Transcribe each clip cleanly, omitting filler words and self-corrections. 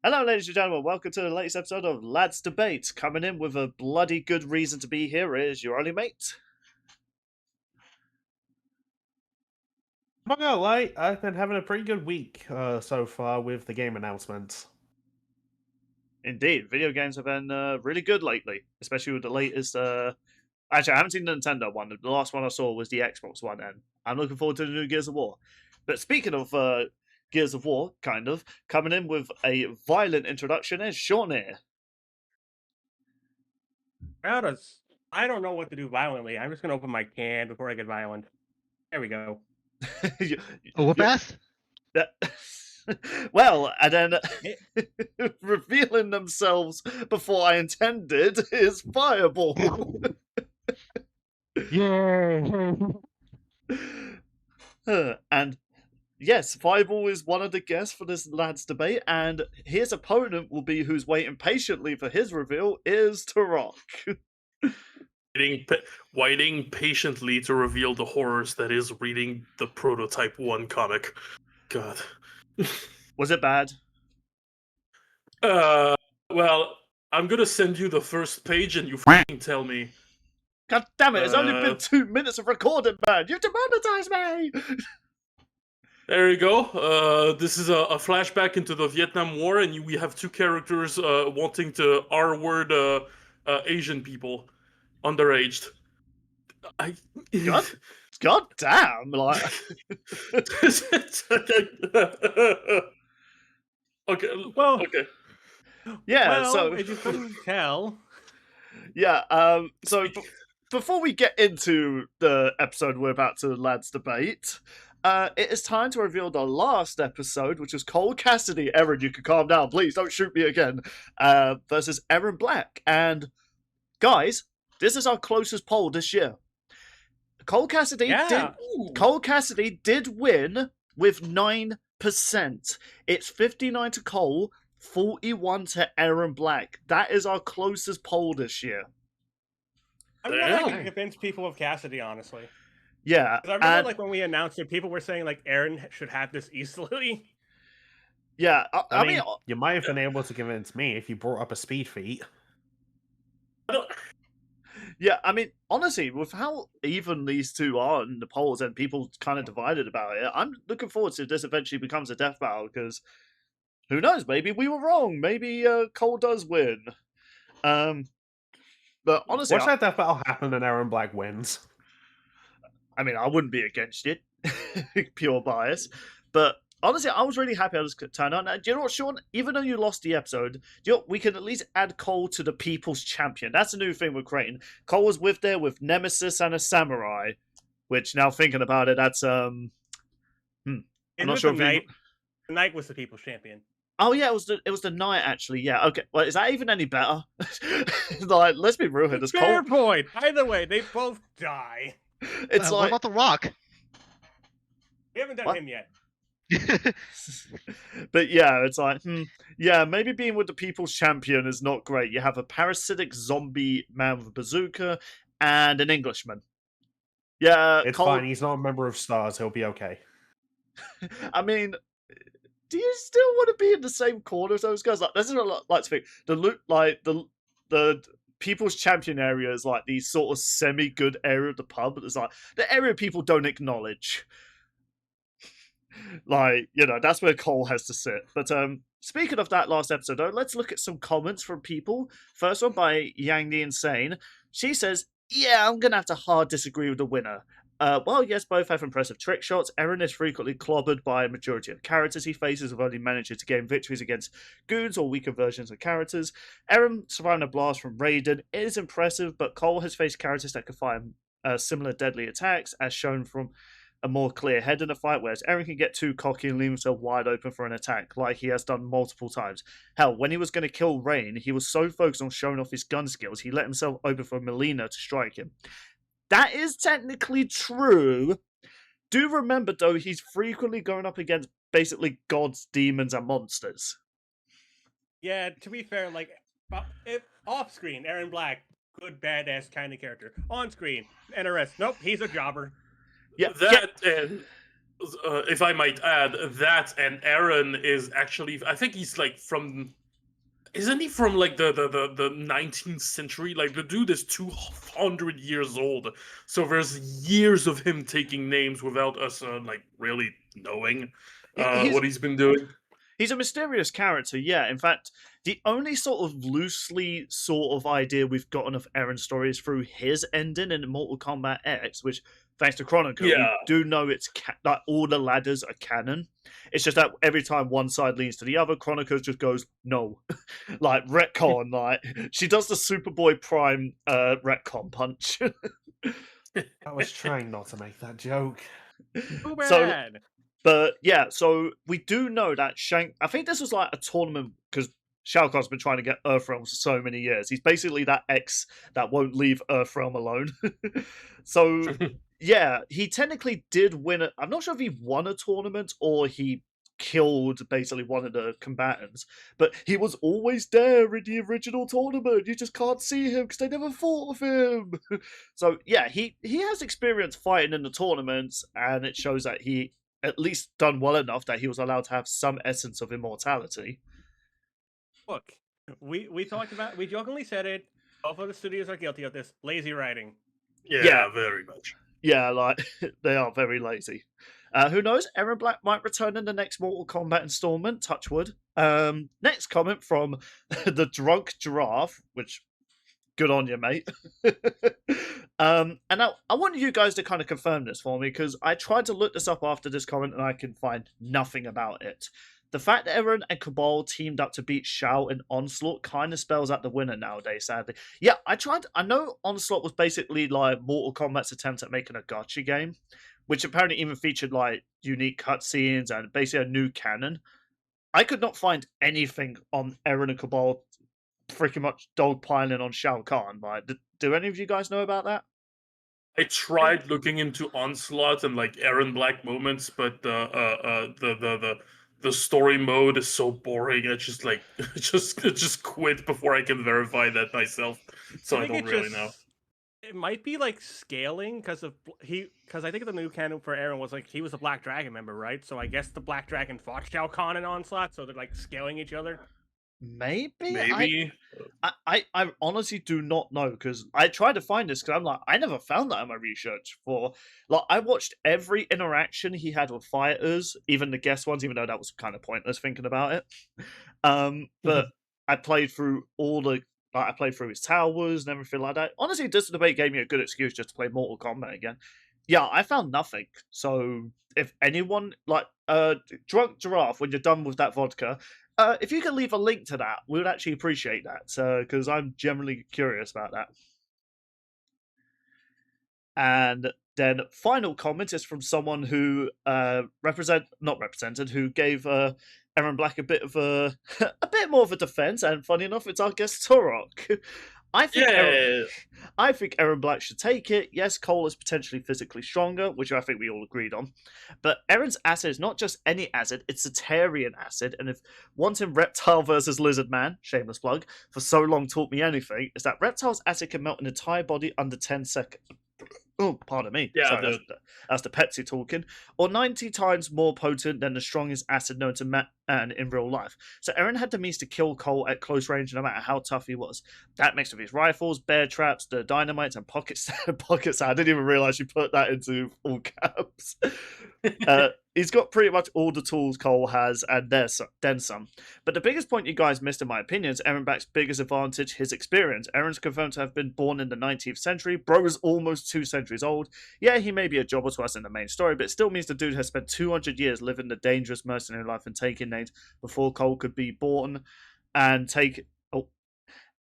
Hello, ladies and gentlemen. Welcome to the latest episode of Lads Debate. Coming in with a bloody good reason to be here is your only mate. I'm not gonna lie, I've been having a pretty good week so far with the game announcements. Indeed, video games have been really good lately, especially with the latest. Actually, I haven't seen the Nintendo one. The last one I saw was the Xbox one, and I'm looking forward to the new Gears of War. But speaking of Gears of War, kind of coming in with a violent introduction is Sean here. I don't know what to do violently. I'm just gonna open my can before I get violent. There we go. Overpass? Well, and then revealing themselves before I intended is Fireball. Yay! And yes, Fireball is one of the guests for this lads debate, and his opponent will be who's waiting patiently for his reveal is Taurock. Waiting patiently to reveal the horrors that is reading the Prototype 1 comic. God. Was it bad? Well, I'm gonna send you the first page and you f***ing tell me. God damn it, it's only been 2 minutes of recording, man! You've demonetized me! There you go. This is a flashback into the Vietnam War, and we have two characters wanting to R-word Asian people. Underaged. God damn, like... Okay, Well, okay. Yeah, well, so... if you couldn't tell. Yeah, so before we get into the episode we're about to lads debate, it is time to reveal the last episode, which is Cole Cassidy. Aaron, you can calm down, please, don't shoot me again. Versus Aaron Black. And guys, this is our closest poll this year. Cole Cassidy did win with 9%. It's 59 to Cole, 41 to Aaron Black. That is our closest poll this year. I'm not going to convince people of Cassidy, honestly. Yeah. I remember when we announced it, people were saying Aaron should have this easily. Yeah, I mean, you might have been able to convince me if you brought up a speed feat. Yeah, I mean, honestly, with how even these two are in the polls and people kind of divided about it, I'm looking forward to if this eventually becomes a death battle, because who knows, maybe we were wrong. Maybe Cole does win. But honestly... Watch that death battle happen and Aaron Black wins. I mean, I wouldn't be against it. Pure bias. But honestly, I was really happy how this turned out. Now, do you know what, Sean? Even though you lost the episode, we can at least add Cole to the People's Champion. That's a new thing we're creating. Cole was with Nemesis and a Samurai, which now thinking about it, that's I'm not sure. The Knight was the People's Champion. Oh yeah, it was the Knight actually. Yeah, okay. Well, is that even any better? Let's be real here. Fair point. Either way, they both die. It's what about The Rock? We haven't done him yet. But yeah, it's yeah, maybe being with the People's Champion is not great. You have a parasitic zombie man with a bazooka and an Englishman. Yeah, it's fine. He's not a member of Stars. He'll be okay. I mean, do you still want to be in the same corner as those guys? This is a lot to think. The People's Champion area is these sort of semi-good area of the pub. It's the area people don't acknowledge. That's where Cole has to sit. But speaking of that last episode, though, let's look at some comments from people. First one by Yang the Insane. She says, yeah, I'm going to have to hard disagree with the winner. Well, yes, both have impressive trick shots. Aaron is frequently clobbered by a majority of characters he faces, with only managing to gain victories against goons or weaker versions of characters. Aaron surviving a blast from Raiden is impressive, but Cole has faced characters that can fire similar deadly attacks, as shown from a more clear head in a fight, whereas Aaron can get too cocky and leave himself wide open for an attack, like he has done multiple times. Hell, when he was going to kill Rain, he was so focused on showing off his gun skills, he let himself open for Melina to strike him. That is technically true. Do remember, though, he's frequently going up against basically gods, demons, and monsters. Yeah, to be fair, if off-screen, Aaron Black, good, badass kind of character. On-screen, NRS, nope, he's a jobber. Yeah, if I might add, that and Aaron is actually, I think he's like from, isn't he from like the 19th century? Like the dude is 200 years old, so there's years of him taking names without us like really knowing what he's been doing. He's a mysterious character, yeah. In fact, the only sort of loosely sort of idea we've gotten of Aaron's story is through his ending in Mortal Kombat X, which, thanks to Chronicle, we Yeah. do know it's like all the ladders are canon. It's just that every time one side leans to the other, Chronicle just goes, no. Like, retcon, like, she does the Superboy Prime retcon punch. I was trying not to make that joke. Too So- bad. But yeah, so we do know that I think this was like a tournament because Shao Kahn's been trying to get Earthrealm for so many years. He's basically that ex that won't leave Earthrealm alone. So yeah, he technically did win it. I'm not sure if he won a tournament or he killed basically one of the combatants, but he was always there in the original tournament. You just can't see him because they never fought with him. So yeah, he has experience fighting in the tournaments, and it shows that he at least done well enough that he was allowed to have some essence of immortality. Look, we talked about, we jokingly said it. Both of the studios are guilty of this lazy writing. Yeah, very much. Yeah, like they are very lazy. Who knows? Aaron Black might return in the next Mortal Kombat installment. Touchwood. Next comment from the Drunk Giraffe, which good on you, mate. And now I want you guys to kind of confirm this for me because I tried to look this up after this comment and I can find nothing about it. The fact that Aaron and Cabal teamed up to beat Shao and Onslaught kind of spells out the winner nowadays, sadly. Yeah, I know Onslaught was basically like Mortal Kombat's attempt at making a gacha game, which apparently even featured like unique cutscenes and basically a new canon. I could not find anything on Aaron and Cabal freaking much dogpiling on Shao Kahn. Like, do any of you guys know about that? I tried looking into Onslaught and like Aaron Black moments, but the story mode is so boring. I just like just quit before I can verify that myself. So I don't really know. It might be like scaling because I think the new canon for Aaron was like he was a Black Dragon member, right? So I guess the Black Dragon fought Shao Kahn and Onslaught, so they're like scaling each other. Maybe. I honestly do not know because I tried to find this because I'm like I never found that in my research for like I watched every interaction he had with fighters, even the guest ones, even though that was kind of pointless thinking about it. But I played through all the I played through his towers and everything like that. Honestly, this debate gave me a good excuse just to play Mortal Kombat again. Yeah, I found nothing. So if anyone like Drunk Giraffe, when you're done with that vodka, if you could leave a link to that, we would actually appreciate that because I'm generally curious about that. And then final comment is from someone who not represented, who gave Aaron Black a bit of a bit more of a defense. And funny enough, it's our guest Taurock. I think Aaron Black should take it. Yes, Cole is potentially physically stronger, which I think we all agreed on. But Aaron's acid is not just any acid, it's Cetarian acid. And if wanting Reptile versus Lizard Man, shameless plug, for so long taught me anything, is that Reptile's acid can melt an entire body under 10 seconds. Oh, pardon me. Yeah, sorry, that's the Pepsi talking. Or 90 times more potent than the strongest acid known to man in real life. So Aaron had the means to kill Cole at close range no matter how tough he was. That mixed with his rifles, bear traps, the dynamites, and pockets. I didn't even realize you put that into all caps. He's got pretty much all the tools Cole has, and then some. But the biggest point you guys missed, in my opinion, is Aaron Black's biggest advantage, his experience. Aaron's confirmed to have been born in the 19th century. Bro is almost 2 centuries old. Yeah, he may be a jobber to us in the main story, but it still means the dude has spent 200 years living the dangerous mercenary life and taking names before Cole could be born and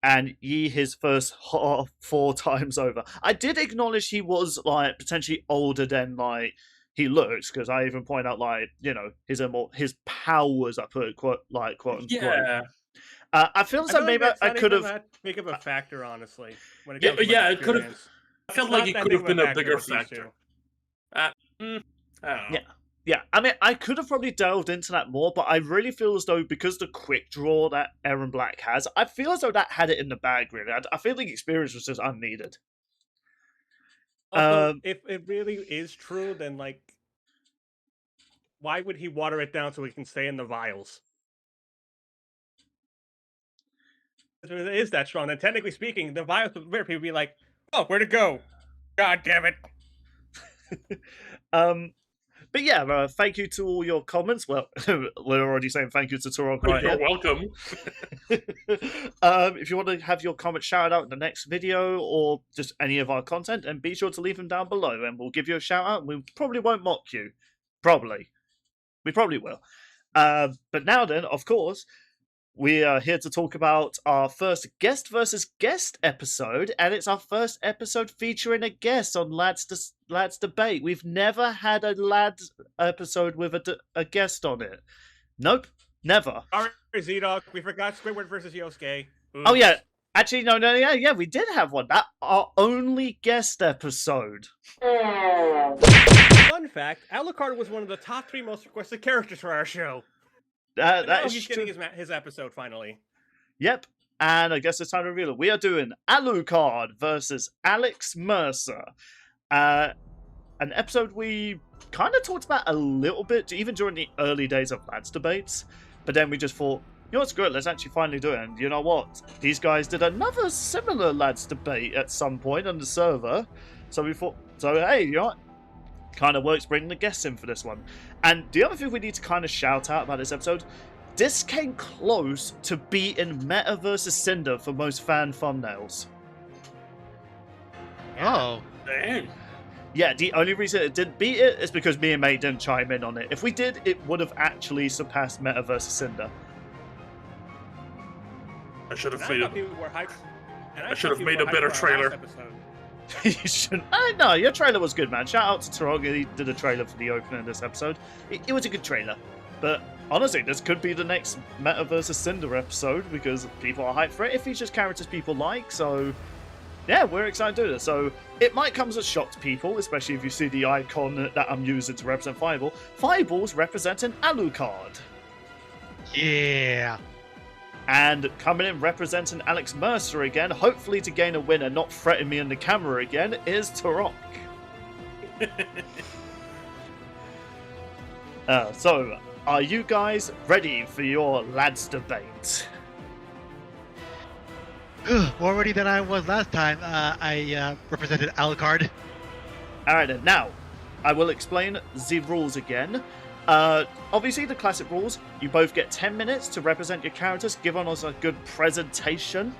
and ye his first 4 times over. I did acknowledge he was like potentially older than like he looks, because I even point out like his powers. I put quote unquote. Yeah. I feel as though maybe I could have that big of a factor, honestly. When it Yeah, comes to yeah, my it could've- experience. I felt It's like not it that could big have of been a factor bigger with these factor. I don't know. Yeah, I mean, I could have probably delved into that more, but I really feel as though because the quick draw that Aaron Black has, I feel as though that had it in the bag, really. I feel the experience was just unneeded. Also, if it really is true, then like why would he water it down so he can stay in the vials? If it is that strong, then technically speaking, the vials would where people be like, "Oh, where'd it go? God damn it!" But yeah, thank you to all your comments. Well, we're already saying thank you to Taurock right You're here. welcome. If you want to have your comments shouted out in the next video or just any of our content, then be sure to leave them down below and we'll give you a shout out. We probably won't mock you. Probably. We probably will. But now then, of course, we are here to talk about our first guest versus guest episode, and it's our first episode featuring a guest on Lads Debate. We've never had a Lads episode with a guest on it. Nope, never. Sorry, Z-Dog, we forgot Squidward versus Yosuke. Oh Oops. yeah, actually yeah, we did have one. That our only guest episode. Fun fact: Alucard was one of the top 3 most requested characters for our show. That Now is he's true. getting his episode finally. Yep, and I guess it's time to reveal it. We are doing Alucard versus Alex Mercer. An episode we kind of talked about a little bit, even during the early days of Lads Debates. But then we just thought, you know what's good, let's actually finally do it. And you know what? These guys did another similar Lads Debate at some point on the server. So we thought, hey, you know what? Kind of works bringing the guests in for this one. And the other thing we need to kind of shout out about this episode, this came close to beating Meta vs. Cinder for most fan thumbnails. Oh. Dang. Yeah, the only reason it didn't beat it is because me and May didn't chime in on it. If we did, it would have actually surpassed Meta vs. Cinder. I should have And made I thought a, people were hyped. And I should have thought made people a were better hyped for our last trailer. episode. You shouldn't. No, your trailer was good, man. Shout out to Taurock. He did a trailer for the opening of this episode. It was a good trailer. But honestly, this could be the next Meta vs. Cinder episode because people are hyped for it. It features characters people like, so yeah, we're excited to do this. So it might come as a shock to people, especially if you see the icon that I'm using to represent Fireball. Fireball's representing Alucard. Yeah. And coming in representing Alex Mercer again, hopefully to gain a win and not threaten me in the camera again, is Taurock. So, are you guys ready for your Lads Debate? More ready than I was last time. I represented Alucard. Alright then, now, I will explain the rules again. Obviously, the classic rules, you both get 10 minutes to represent your characters, give us a good presentation.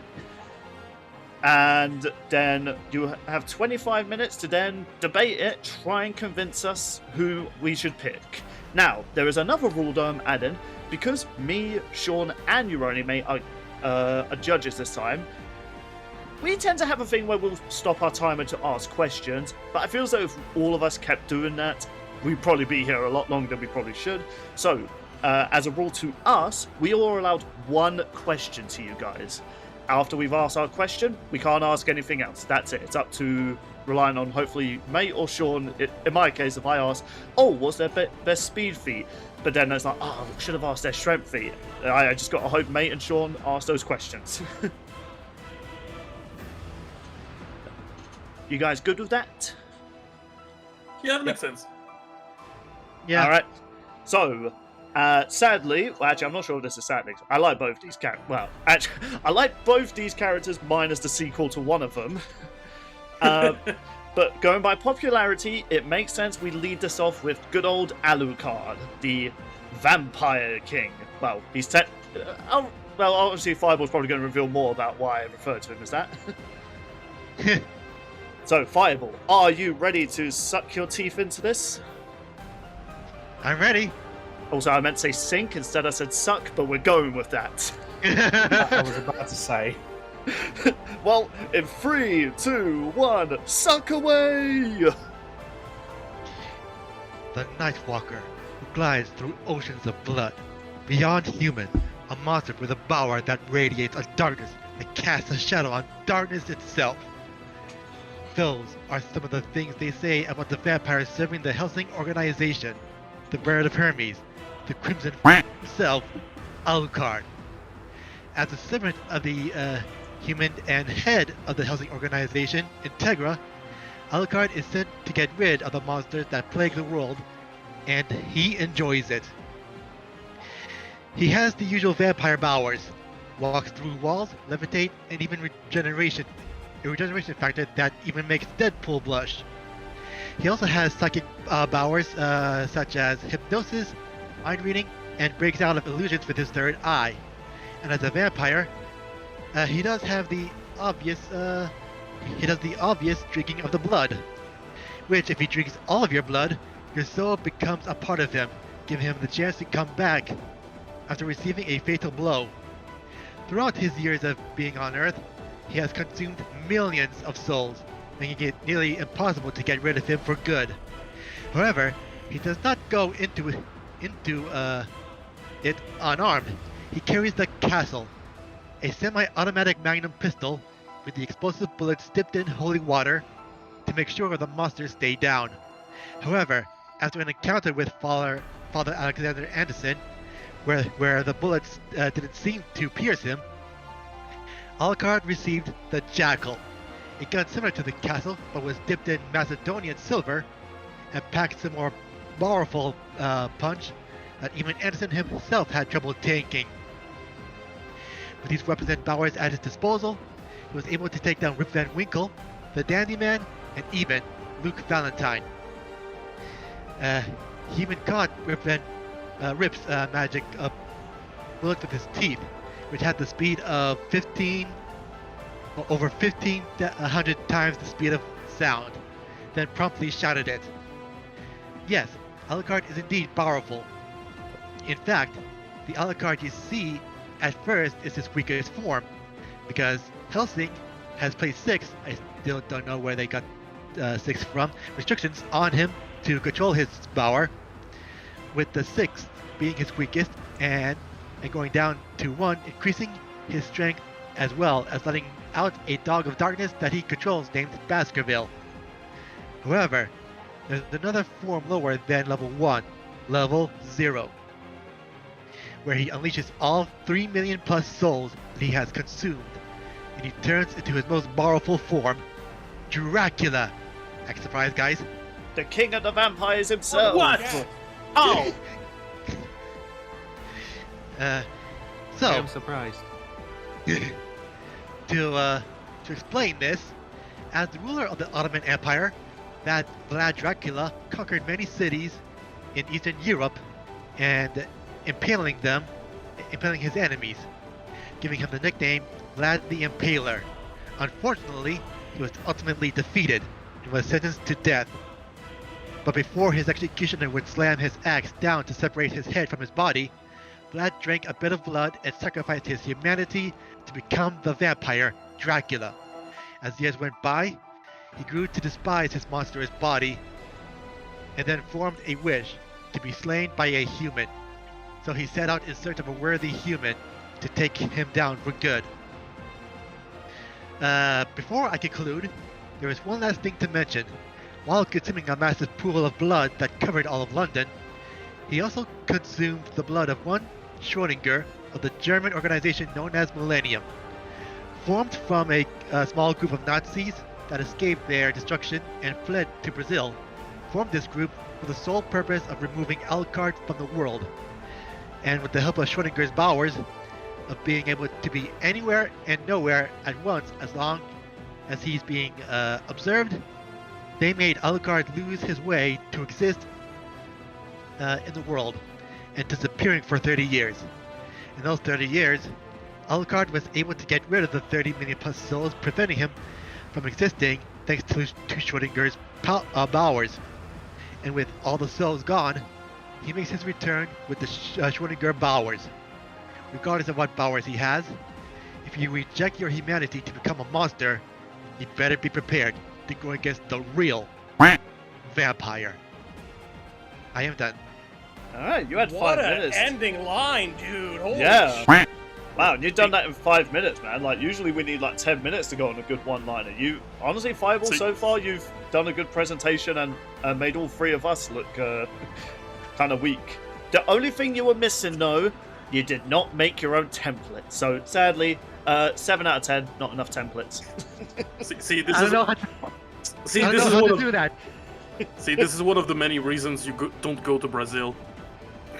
And then you have 25 minutes to then debate it, try and convince us who we should pick. Now, there is another rule that I'm adding. Because me, Sean, and Euronymate are judges this time, we tend to have a thing where we'll stop our timer to ask questions, but I feel as though if all of us kept doing that, we'd probably be here a lot longer than we probably should. So, as a rule to us, we all are allowed one question to you guys. After we've asked our question, we can't ask anything else. That's it. It's up to relying on hopefully Mate or Sean. In my case, if I ask, oh, what's their best speed feat? But then it's like, oh, I should have asked their strength feat. I just got to hope Mate and Sean ask those questions. You guys good with that? Yeah, that makes sense. Yeah. All right. So, sadly, well, actually, I'm not sure if this is sadly. I like both these characters. Well, actually, I like both these characters minus the sequel to one of them. But going by popularity, it makes sense we lead this off with good old Alucard, the Vampire King. Well, he's well, obviously, Fireball's probably going to reveal more about why I refer to him as that. So, Fireball, are you ready to suck your teeth into this? I'm ready. Also, I meant to say sink, instead I said suck, but we're going with that. I was about to say. Well, in 3, 2, 1, suck away! The Nightwalker, who glides through oceans of blood. Beyond human, a monster with a power that radiates a darkness that casts a shadow on darkness itself. Those are some of the things they say about the vampires serving the Hellsing organization. The Bird of Hermes, the Crimson himself, Alucard. As the servant of the human and head of the Hellsing organization, Integra, Alucard is sent to get rid of the monsters that plague the world and he enjoys it. He has the usual vampire powers, walks through walls, levitate, and even regeneration. A regeneration factor that even makes Deadpool blush. He also has psychic powers such as hypnosis, mind reading, and breaks out of illusions with his third eye. And as a vampire, he does have the obvious drinking of the blood, which if he drinks all of your blood, your soul becomes a part of him, giving him the chance to come back after receiving a fatal blow. Throughout his years of being on Earth, he has consumed millions of souls, making it nearly impossible to get rid of him for good. However, he does not go into it unarmed. He carries the Castle, a semi-automatic magnum pistol with the explosive bullets dipped in holy water to make sure the monsters stay down. However, after an encounter with Father Alexander Anderson, where the bullets didn't seem to pierce him, Alucard received the Jackal, a gun similar to the Castle but was dipped in Macedonian silver and packed some more powerful punch that even Anderson himself had trouble taking. With these weapons and powers at his disposal, he was able to take down Rip Van Winkle, the Dandy Man, and even Luke Valentine. He even caught Rip's magic bullet with his teeth, which had the speed of over 1,500 times the speed of sound, then promptly shattered it. Yes, Alucard is indeed powerful. In fact, the Alucard you see at first is his weakest form, because Hellsing has placed 6, I still don't know where they got 6 from, restrictions on him to control his power, with the 6th being his weakest and going down to 1, increasing his strength as well as letting out a dog of darkness that he controls named Baskerville. However, there's another form lower than level 1, level 0, where he unleashes all 3 million plus souls that he has consumed, and he turns into his most powerful form, Dracula. Act surprised, guys. The king of the vampires himself. What? Yeah. Oh! So, I'm surprised. to explain this, as the ruler of the Ottoman Empire, that Vlad Dracula conquered many cities in Eastern Europe and impaling his enemies, giving him the nickname Vlad the Impaler. Unfortunately, he was ultimately defeated and was sentenced to death. But before his executioner would slam his axe down to separate his head from his body, Vlad drank a bit of blood and sacrificed his humanity to become the vampire Dracula. As years went by, he grew to despise his monstrous body and then formed a wish to be slain by a human. So he set out in search of a worthy human to take him down for good. Before I conclude, there is one last thing to mention. While consuming a massive pool of blood that covered all of London, he also consumed the blood of one Schrödinger of the German organization known as Millennium. Formed from a small group of Nazis that escaped their destruction and fled to Brazil, formed this group for the sole purpose of removing Alucard from the world. And with the help of Schrödinger's powers of being able to be anywhere and nowhere at once as long as he's being observed, they made Alucard lose his way to exist in the world and disappearing for 30 years. In those 30 years, Alucard was able to get rid of the 30 million plus souls, preventing him from existing thanks to Schrödinger's powers. And with all the souls gone, he makes his return with the Schrödinger powers. Regardless of what powers he has, if you reject your humanity to become a monster, you better be prepared to go against the real vampire. I am done. Alright, you had What 5 an minutes. ending line, dude. Holy Yeah. shit. Wow, and you've done that in 5 minutes, man. Like, usually we need like 10 minutes to go on a good one-liner. You, honestly, Fireball, so far, you've done a good presentation and made all 3 of us look kind of weak. The only thing you were missing, though, you did not make your own template. So, sadly, 7 out of 10, not enough templates. See, this I don't is know how to, see, I don't this know is how one to of do that. See, this is one of the many reasons you don't go to Brazil.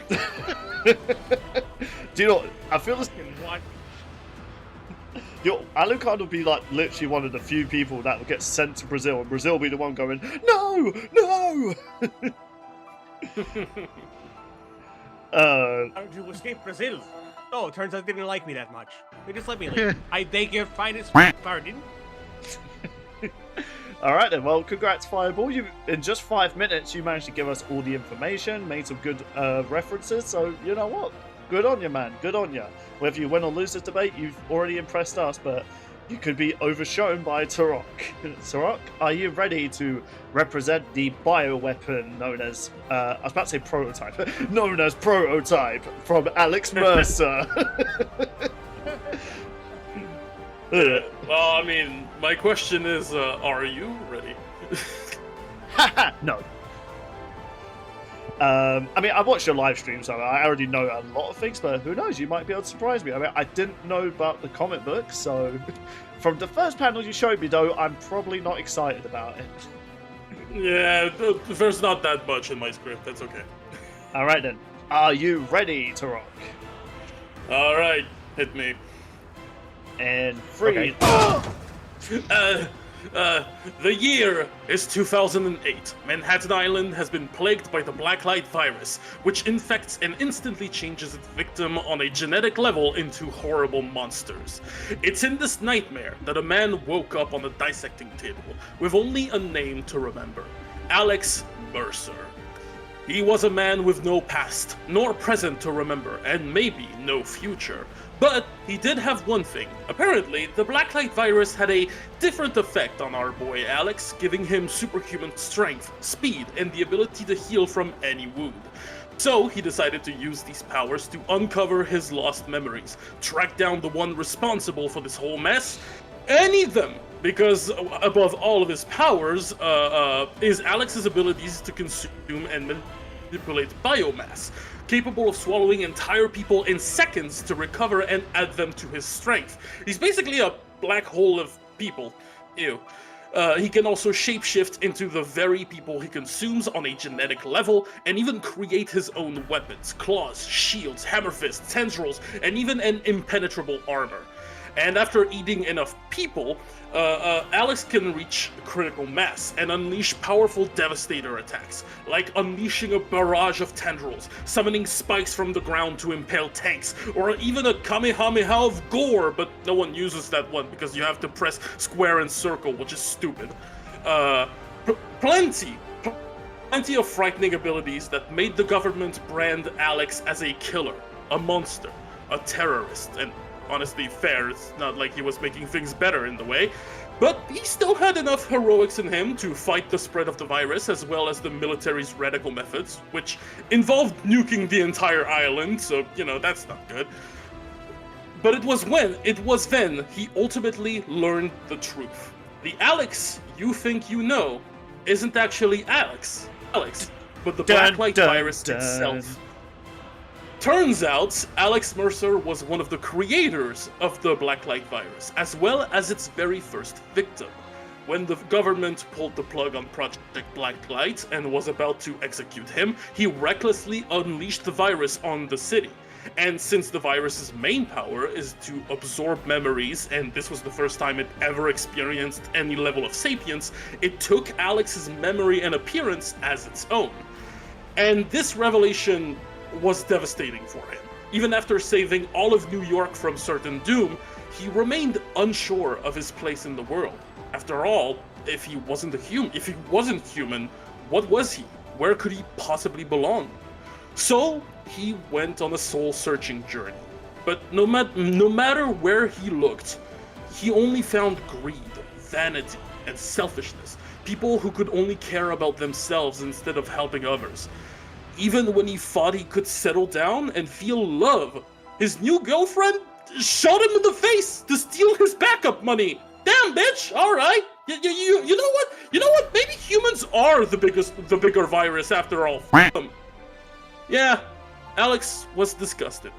Do you know? I feel this. What? Alucard would be like literally one of the few people that would get sent to Brazil, and Brazil will be the one going, no, no. How did you escape Brazil? Oh, it turns out they didn't like me that much. They just let me leave. I beg your finest pardon. All right then. Well, congrats, Fireball. You in just 5 minutes, you managed to give us all the information, made some good references. So you know what? Good on you, man. Good on you. Whether you win or lose this debate, you've already impressed us, but you could be overshown by Taurock. Taurock, are you ready to represent the bioweapon known as, I was about to say prototype, known as Prototype from Alex Mercer? Well, I mean, my question is, are you ready? No. I mean, I watched your live stream, so I already know a lot of things, but who knows, you might be able to surprise me. I mean, I didn't know about the comic book, so from the first panel you showed me, though, I'm probably not excited about it. Yeah, there's not that much in my script, that's okay. Alright then, are you ready to rock? Alright, hit me. And 3. Okay. The year is 2008. Manhattan Island has been plagued by the Blacklight virus, which infects and instantly changes its victim on a genetic level into horrible monsters. It's in this nightmare that a man woke up on a dissecting table with only a name to remember: Alex Mercer. He was a man with no past, nor present to remember, and maybe no future. But he did have one thing. Apparently, the Blacklight virus had a different effect on our boy Alex, giving him superhuman strength, speed, and the ability to heal from any wound. So he decided to use these powers to uncover his lost memories, track down the one responsible for this whole mess, and eat them. Because above all of his powers is Alex's abilities to consume and manipulate biomass, capable of swallowing entire people in seconds to recover and add them to his strength. He's basically a black hole of people. Ew. He can also shapeshift into the very people he consumes on a genetic level, and even create his own weapons: claws, shields, hammer fists, tendrils, and even an impenetrable armor. And after eating enough people, Alex can reach critical mass and unleash powerful devastator attacks, like unleashing a barrage of tendrils, summoning spikes from the ground to impale tanks, or even a Kamehameha of gore, but no one uses that one because you have to press square and circle, which is stupid. Plenty of frightening abilities that made the government brand Alex as a killer, a monster, a terrorist, and honestly fair. It's not like he was making things better in the way, but he still had enough heroics in him to fight the spread of the virus, as well as the military's radical methods, which involved nuking the entire island, so, you know, that's not good. But it was then he ultimately learned the truth. The Alex you think you know isn't actually Alex, but the Blacklight virus itself. Turns out, Alex Mercer was one of the creators of the Blacklight virus, as well as its very first victim. When the government pulled the plug on Project Blacklight and was about to execute him, he recklessly unleashed the virus on the city. And since the virus's main power is to absorb memories, and this was the first time it ever experienced any level of sapience, it took Alex's memory and appearance as its own. And this revelation was devastating for him. Even after saving all of New York from certain doom, he remained unsure of his place in the world. After all, if he wasn't human, what was he? Where could he possibly belong? So he went on a soul-searching journey. But no matter where he looked, he only found greed, vanity, and selfishness. People who could only care about themselves instead of helping others. Even when he thought he could settle down and feel love, his new girlfriend shot him in the face to steal his backup money. Damn, bitch! All right, you know what? You know what? Maybe humans are the bigger virus after all. F them. Yeah, Alex was disgusted.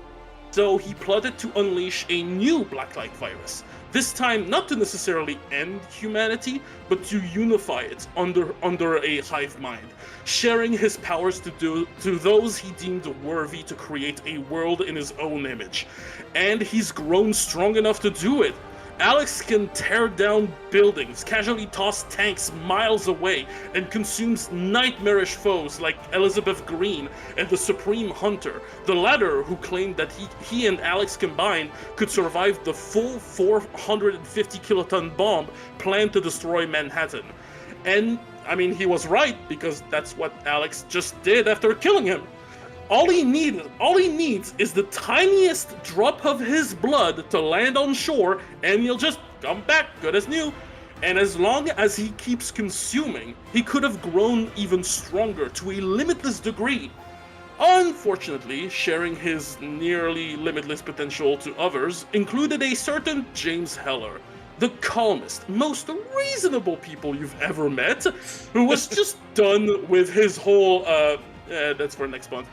So he plotted to unleash a new Blacklight virus. This time, not to necessarily end humanity, but to unify it under a hive mind, sharing his powers to those he deemed worthy to create a world in his own image. And he's grown strong enough to do it. Alex can tear down buildings, casually toss tanks miles away, and consumes nightmarish foes like Elizabeth Green and the Supreme Hunter, the latter who claimed that he and Alex combined could survive the full 450 kiloton bomb planned to destroy Manhattan. And, I mean, he was right, because that's what Alex just did after killing him. All he needs is the tiniest drop of his blood to land on shore, and he'll just come back good as new. And as long as he keeps consuming, he could have grown even stronger to a limitless degree. Unfortunately, sharing his nearly limitless potential to others included a certain James Heller, the calmest, most reasonable people you've ever met, who was just done with his whole, that's for next month,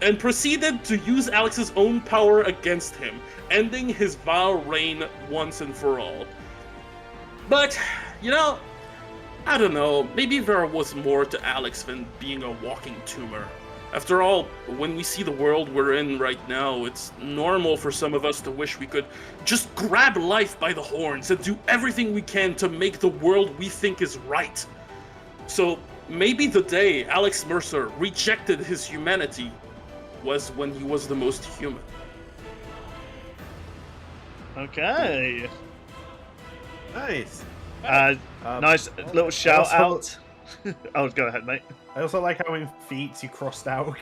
and proceeded to use Alex's own power against him, ending his vile reign once and for all. But, you know, I don't know, maybe there was more to Alex than being a walking tumor. After all, when we see the world we're in right now, it's normal for some of us to wish we could just grab life by the horns and do everything we can to make the world we think is right. So maybe the day Alex Mercer rejected his humanity was when he was the most human. Okay. Nice. Nice little shout out. Oh, go ahead, mate. I also like how in feats you crossed out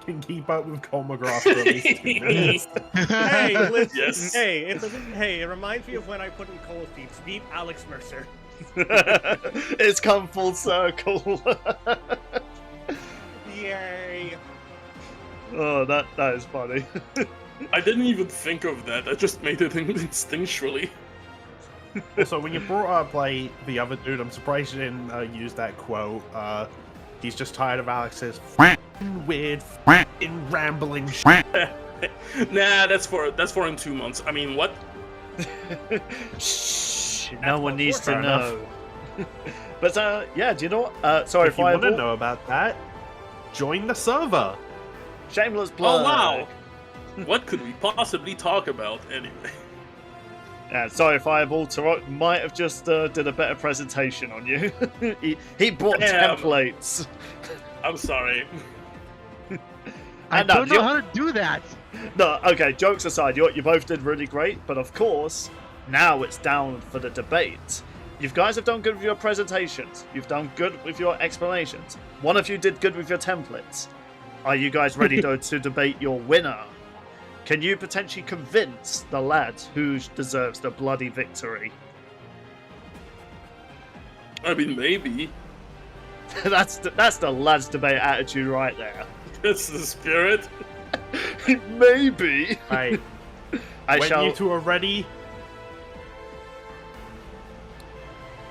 can keep up with Colmagrath for at least 2 minutes. Hey, listen. Yes. Hey, it reminds me of when I put in Cole's feats. Beat Alex Mercer. It's come full circle. Yay. Oh, that is funny. I didn't even think of that, I just made it instinctually. Also, when you brought up like the other dude, I'm surprised you didn't use that quote. He's just tired of Alex's weird, rambling shit. Nah, that's for in 2 months. I mean, what? Shh, no one what's needs to fair know. But yeah, do you know what? Sorry, If you want to Fireball. know about that, join the server. Shameless plug. Oh wow! What could we possibly talk about anyway? Yeah, sorry, Fireball. Taurock might have just did a better presentation on you. he brought Damn. templates. I'm sorry. I And, no, don't know how to do that. No, okay, jokes aside, you both did really great, but of course, now it's down for the debate. You guys have done good with your presentations. You've done good with your explanations. One of you did good with your templates. Are you guys ready to debate your winner? Can you potentially convince the lad who deserves the bloody victory? I mean, maybe. That's the lad's debate attitude right there. That's the spirit. Maybe. Right. I When shall. you two are ready,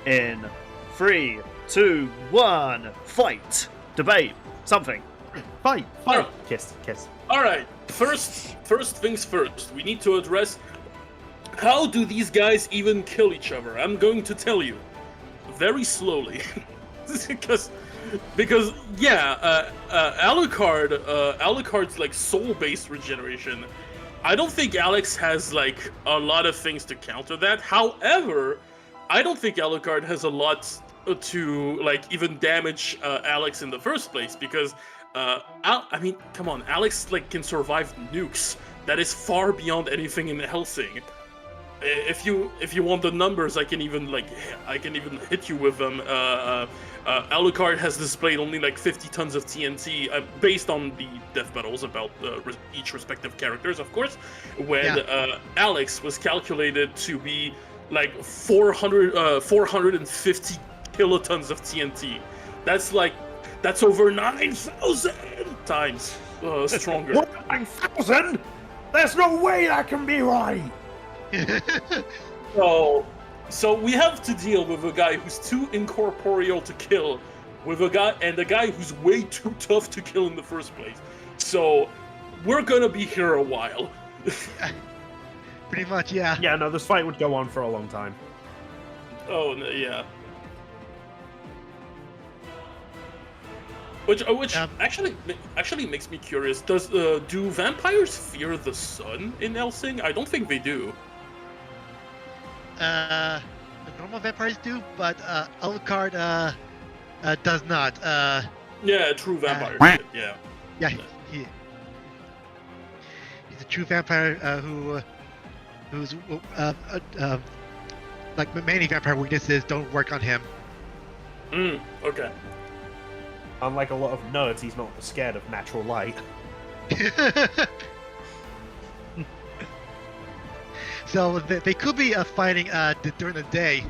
In 3, 2, 1, fight, debate, something. fight. Alright. Kiss. All right. First things first. We need to address how do these guys even kill each other. I'm going to tell you very slowly, because yeah, Alucard's like soul-based regeneration. I don't think Alex has like a lot of things to counter that. However, I don't think Alucard has a lot to like even damage Alex in the first place, because I mean, come on, Alex like can survive nukes. That is far beyond anything in Hellsing. If you want the numbers, I can even hit you with them. Alucard has displayed only like 50 tons of TNT based on the death battles about each respective characters, of course. When Alex was calculated to be like 450 kilotons of TNT. That's over 9,000 times stronger. 9,000? There's no way that can be right. So we have to deal with a guy who's too incorporeal to kill, with a guy who's way too tough to kill in the first place. So we're gonna be here a while. Pretty much, yeah. Yeah, no, this fight would go on for a long time. Oh no, yeah. Which actually makes me curious. Do vampires fear the sun in Hellsing? I don't think they do. The normal vampires do, but Alucard does not. Yeah, true vampire. Yeah. Yeah, he's a true vampire who's like many vampire weaknesses don't work on him. Okay. Unlike a lot of nerds, he's not scared of natural light. So they could be fighting during the day,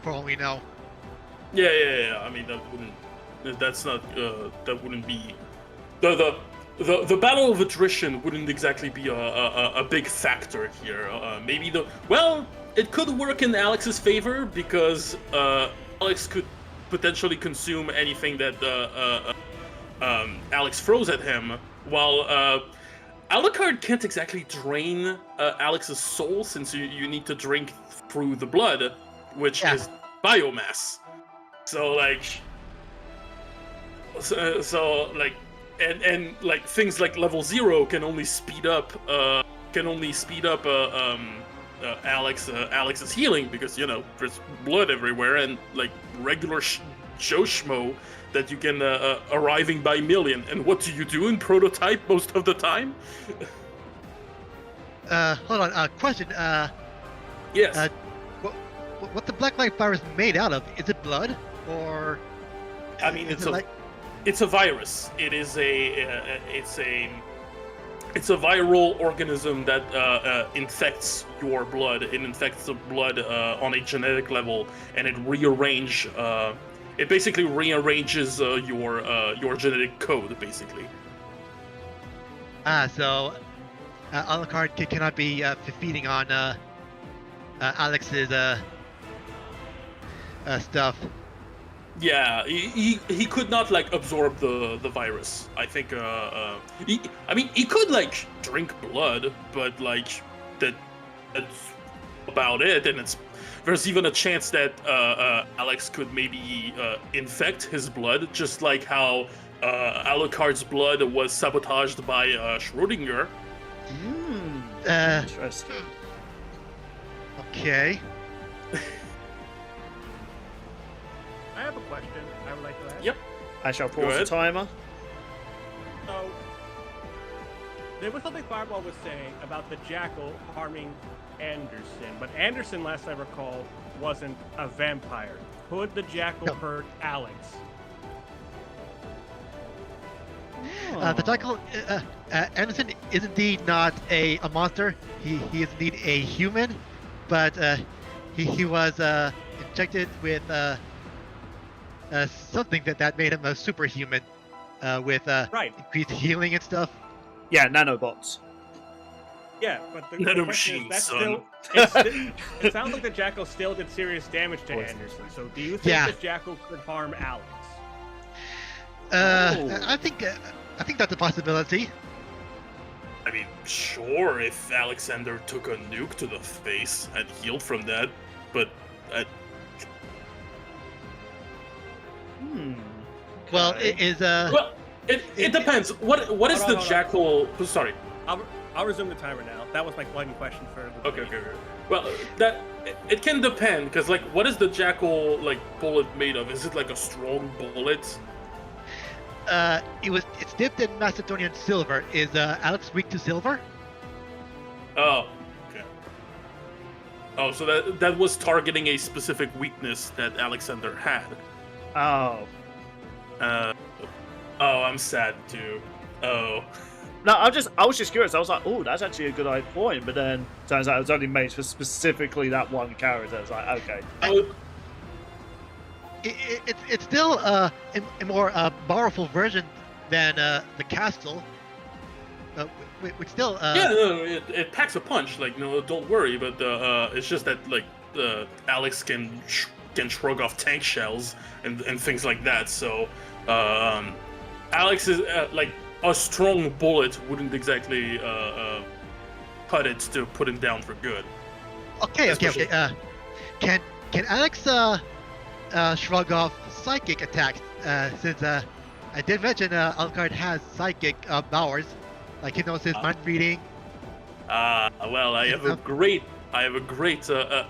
for all we know. Yeah. I mean, that wouldn't be the battle of attrition wouldn't exactly be a big factor here. It could work in Alex's favor because Alex could potentially consume anything that Alex throws at him, while Alucard can't exactly drain Alex's soul since you need to drink through the blood, which is biomass. And things like level 0 can only speed up Alex's healing because there's blood everywhere, and like regular Joe Schmo that you can arriving by million. And what do you do in prototype most of the time? Hold on. Question. Yes. What the black light virus made out of? Is it blood or? I mean, it's a virus. It's a viral organism that infects your blood. It infects the blood on a genetic level, and it basically rearranges your genetic code, basically. So Alucard cannot be feeding on Alex's stuff. Yeah, he could not absorb the virus. I think he could drink blood, but that's about it. And there's even a chance that Alex could maybe infect his blood, just like how Alucard's blood was sabotaged by Schrödinger. Interesting. Okay. I have a question I would like to ask. Yep. I shall Go pause the ahead. timer. So, there was something Fireball was saying about the Jackal harming Anderson, but Anderson, last I recall, wasn't a vampire. Could the Jackal hurt Alex? The Jackal, Anderson is indeed not a monster. He is indeed a human, but he was injected with something that made him a superhuman, with increased healing and stuff. Yeah, nanobots. Yeah, but the Nano question is, machine, that's son. it sounds like the Jackal still did serious damage to Anderson. So, do you think the Jackal could harm Alex? I think that's a possibility. I mean, sure, if Alexander took a nuke to the face and healed from that, but Well, it is well, it depends. What is the Jackal? Sorry. I'll resume the timer now. That was my one question for the Okay. Well, it can depend because what is the Jackal bullet made of? Is it a strong bullet? It's dipped in Macedonian silver. Is Alex weak to silver? Oh, okay. Oh, so that was targeting a specific weakness that Alexander had. Oh. Oh, I'm sad too. Oh. No, I was just curious. I was like, oh, that's actually a good point. But then turns out it was only made for specifically that one character. It's like, okay. It's still a more powerful version than the castle. Which still yeah, no, it packs a punch. No, don't worry. But it's just that Alex can shrug off tank shells and things like that. So Alex is a strong bullet wouldn't exactly cut it to put him down for good. Okay. Especially- Can Alex shrug off psychic attacks? Since I did mention Alucard has psychic powers, like he knows his mind reading. Well, I have a great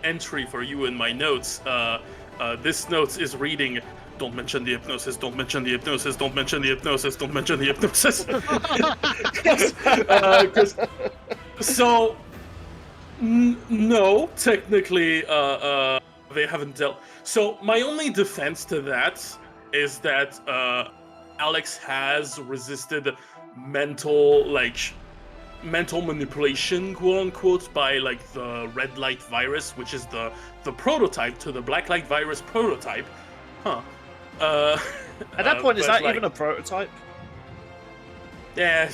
entry for you in my notes. This note is reading. Don't mention the hypnosis. Don't mention the hypnosis. Don't mention the hypnosis. Don't mention the hypnosis. So, no, technically, they haven't dealt. So my only defense to that is that Alex has resisted mental manipulation, quote unquote, by like the red light virus, which is the prototype to the black light virus prototype. Huh. At that point, is but, that like, even a prototype? Yeah,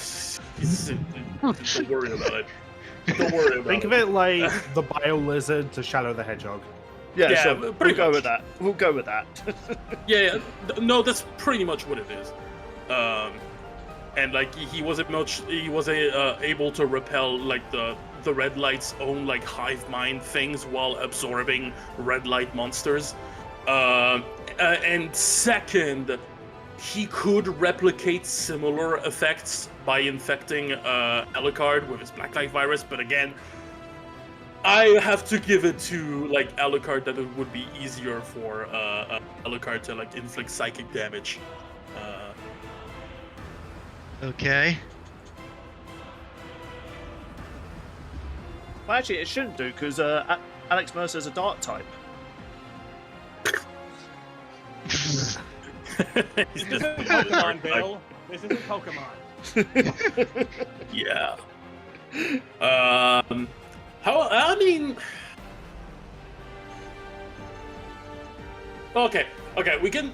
don't worry about it. Don't worry about Think it. of it like the bio lizard to Shadow the Hedgehog. Yeah, Yeah, sure. pretty We'll go much. with that. We'll go with that. Yeah, no, that's pretty much what it is. And like he was able to repel like the red light's own like hive mind things while absorbing red light monsters. And second, he could replicate similar effects by infecting Alucard with his black light virus, but again, I have to give it to like Alucard that it would be easier for Alucard to like inflict psychic damage. Okay. Well, actually, it shouldn't do because Alex Mercer is a dark type. He's This just- isn't Pokemon, Bill. This isn't Pokemon. Yeah. How? I mean. Okay. We can.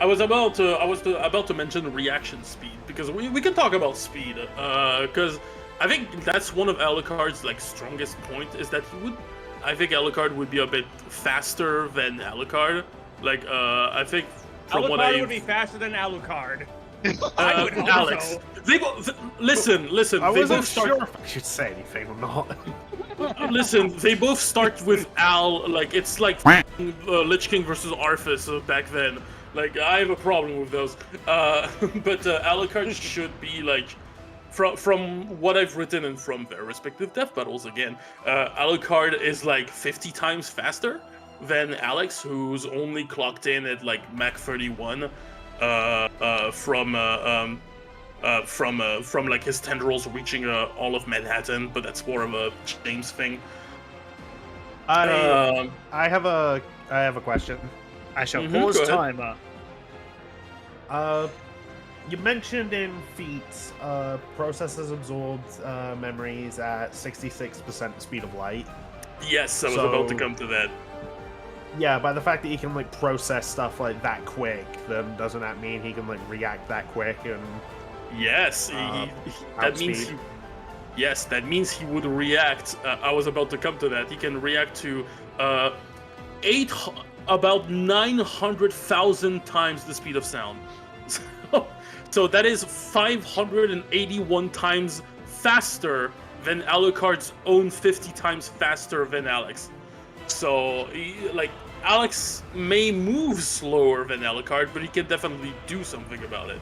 I was about to mention reaction speed because we can talk about speed. Because I think that's one of Alucard's like strongest point is that I think Alucard would be a bit faster than Alucard. Like I think from what Alucard I would be faster than Alucard. I would hope Alex, so. listen. I They wasn't both start. sure if I should say anything or not. Listen, they both start with Al. Like it's like Lich King versus Arthas back then. Like I have a problem with those. But Alucard should be like, from what I've written and from their respective death battles again, Alucard is like 50 times faster than Alex, who's only clocked in at like Mach 31 from like his tendrils reaching all of Manhattan, but that's more of a James thing. I have a question. I shall Mhm, pause go ahead. timer. You mentioned in feats, processors absorbed memories at 66% the speed of light. Yes, I was about to So- come to that. Yeah, by the fact that he can like process stuff like that quick, then doesn't that mean he can like react that quick and Yes, that means outspeed. yes, that means he would react. I was about to come to that. He can react to about 900,000 times the speed of sound. So that is 581 times faster than Alucard's own 50 times faster than Alex. So, like, Alex may move slower than Alucard, but he can definitely do something about it.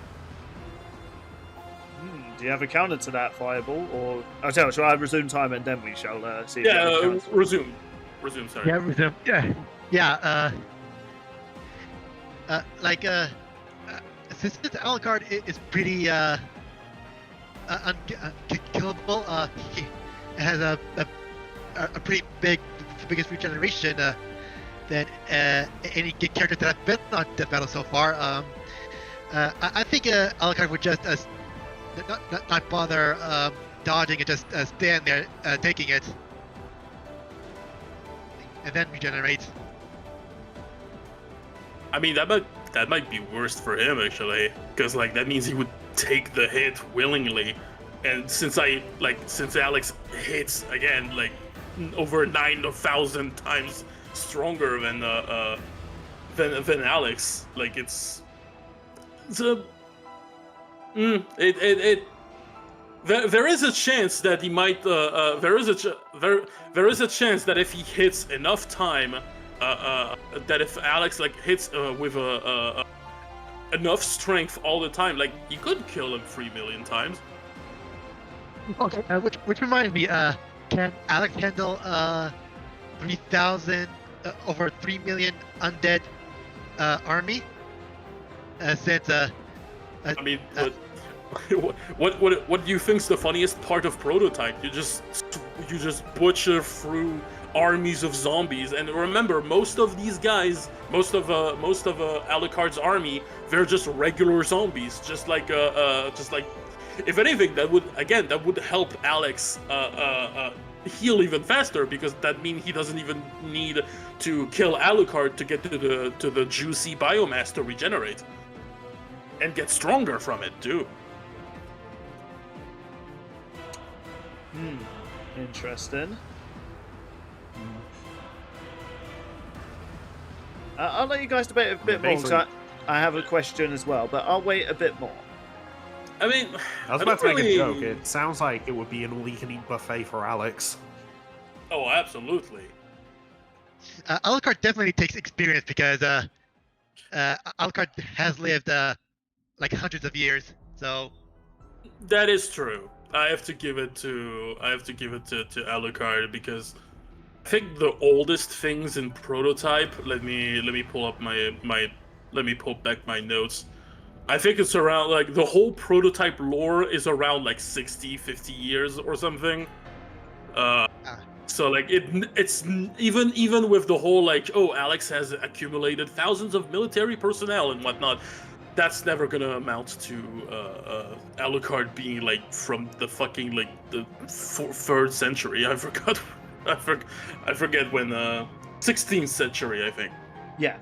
Do you have a counter to that, Fireball? Or I'll tell you, shall I resume time and then we shall see if you have a Yeah, counter? resume, sorry. Yeah. Since Alucard is pretty unkillable, he has a pretty biggest regeneration than any character that I've been on the battle so far. I think Alucard would just not bother dodging and just stand there taking it, and then regenerate. I mean, that might be worse for him actually, because like that means he would take the hit willingly, and since Alex hits again like over 9,000 times stronger than Alex, like it's a There is a chance that he might. There is a chance that if he hits enough time, that if Alex like hits with enough strength all the time, like he could kill him 3 million times. Okay. Which reminds me, can Alex handle 3,000 over 3 million undead army? Since I mean, what do you think's the funniest part of Prototype? You just butcher through armies of zombies, and remember, most of these guys, most of Alucard's army, they're just regular zombies. Just like if anything, that would help Alex heal even faster, because that means he doesn't even need to kill Alucard to get to the juicy biomass to regenerate and get stronger from it too. Interesting. I'll let you guys debate a bit more, because I have a question as well, but I'll wait a bit more. I mean, I was about to make a joke. It sounds like it would be an all-you-can-eat buffet for Alex. Oh, absolutely. Alucard definitely takes experience, because Alucard has lived like hundreds of years. So that is true. I have to give it to Alucard, because I think the oldest things in Prototype. Let me pull up let me pull back my notes. I think it's around, like, the whole Prototype lore is around like 50 years or something. So like it's even with the whole like, oh, Alex has accumulated thousands of military personnel and whatnot, that's never gonna amount to Alucard being like from the fucking like the 3rd century. I forget when 16th century, I think. Yeah.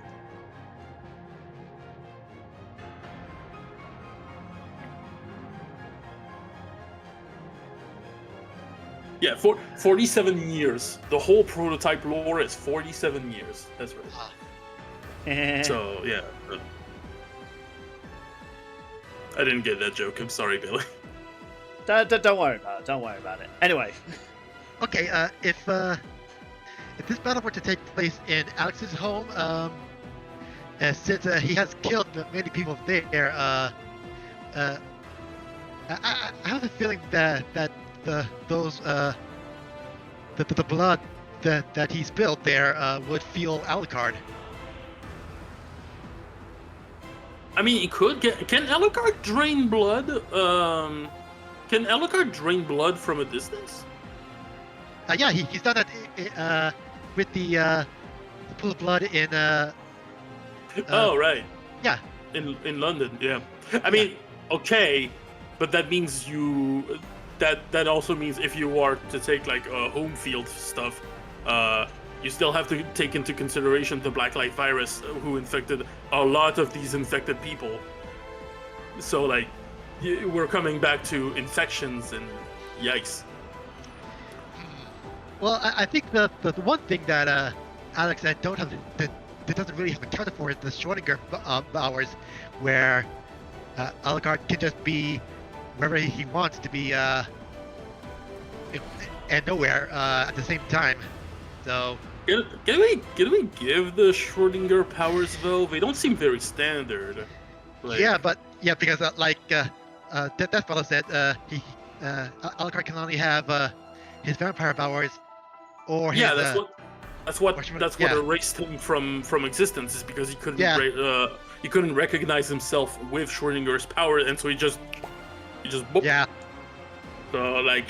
Yeah, 47 years. The whole Prototype lore is 47 years. That's right. So, yeah. I didn't get that joke. I'm sorry, Billy. Don't worry about it. Don't worry about it. Anyway. Okay, if this battle were to take place in Alex's home, since he has killed many people there, I have a feeling that the blood that he spilled there would fuel Alucard. I mean, he could get. Can Alucard drain blood? Can Alucard drain blood from a distance? Yeah, he's done that with the pool of blood in. Oh right. Yeah. In London, yeah. I mean, okay, but that means you. That also means if you are to take like home field stuff, you still have to take into consideration the Black Light virus, who infected a lot of these infected people. So like, we're coming back to infections, and yikes. Well, I think the one thing that Alex and don't have that doesn't really have accounted for is the Schrödinger hours, where Alucard can just be wherever he wants to be and nowhere at the same time. So Can we give the Schrödinger powers though? They don't seem very standard. Like, because that fellow said Alucard can only have his vampire powers, or his, that's what erased him from existence, is because he couldn't recognize himself with Schrödinger's power, and so he just boop. Yeah. So like,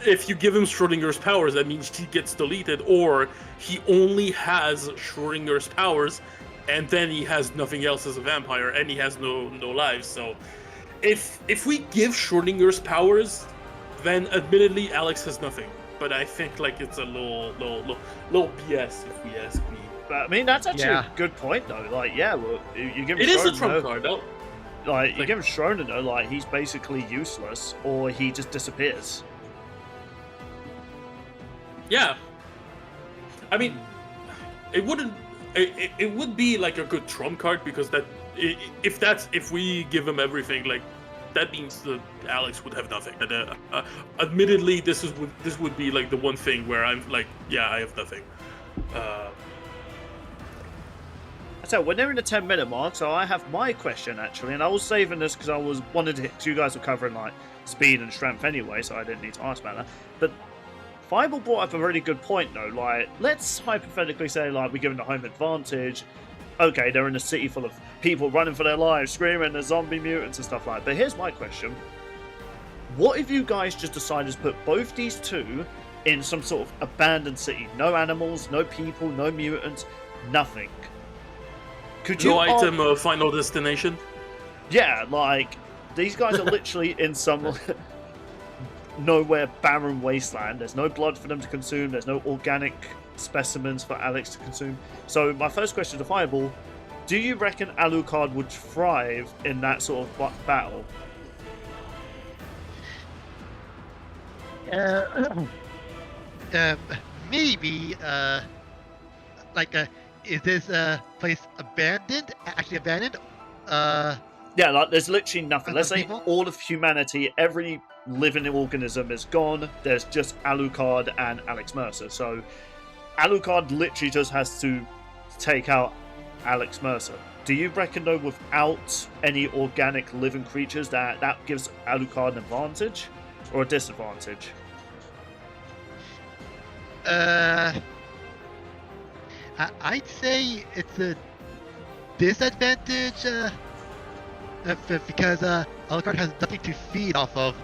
if you give him Schrödinger's powers, that means he gets deleted, or he only has Schrödinger's powers, and then he has nothing else as a vampire, and he has no lives. So, if we give Schrödinger's powers, then admittedly Alex has nothing. But I think like it's a little BS, if we ask me. But I mean, that's actually a good point though. Like, yeah, well, you give him it is a trump card though. Like, you give him Schrödinger, like, he's basically useless, or he just disappears. Yeah. I mean, it would be like a good trump card, because if we give him everything, like, that means that Alex would have nothing. And admittedly, this would be like the one thing where I'm like, yeah, I have nothing. So we're nearing the 10-minute mark, so I have my question actually, and I was saving this because I was wanted to. Cause you guys were covering like speed and strength anyway, so I didn't need to ask about that. But Fireball brought up a really good point though. Like, let's hypothetically say like we're given the home advantage. Okay, they're in a city full of people running for their lives, screaming, there's zombie mutants and stuff like that. But here's my question: what if you guys just decided to put both these two in some sort of abandoned city? No animals, no people, no mutants, nothing. Could you no item, final destination? Yeah, like, these guys are literally in some nowhere barren wasteland. There's no blood for them to consume. There's no organic specimens for Alex to consume. So my first question to Fireball, do you reckon Alucard would thrive in that sort of battle? Maybe, is this place abandoned? Actually abandoned? Yeah, like, there's literally nothing. Let's say people? all of humanity, every living organism is gone. There's just Alucard and Alex Mercer. So Alucard literally just has to take out Alex Mercer. Do you reckon, though, without any organic living creatures, that gives Alucard an advantage or a disadvantage? I'd say it's a disadvantage, because Alucard has nothing to feed off of.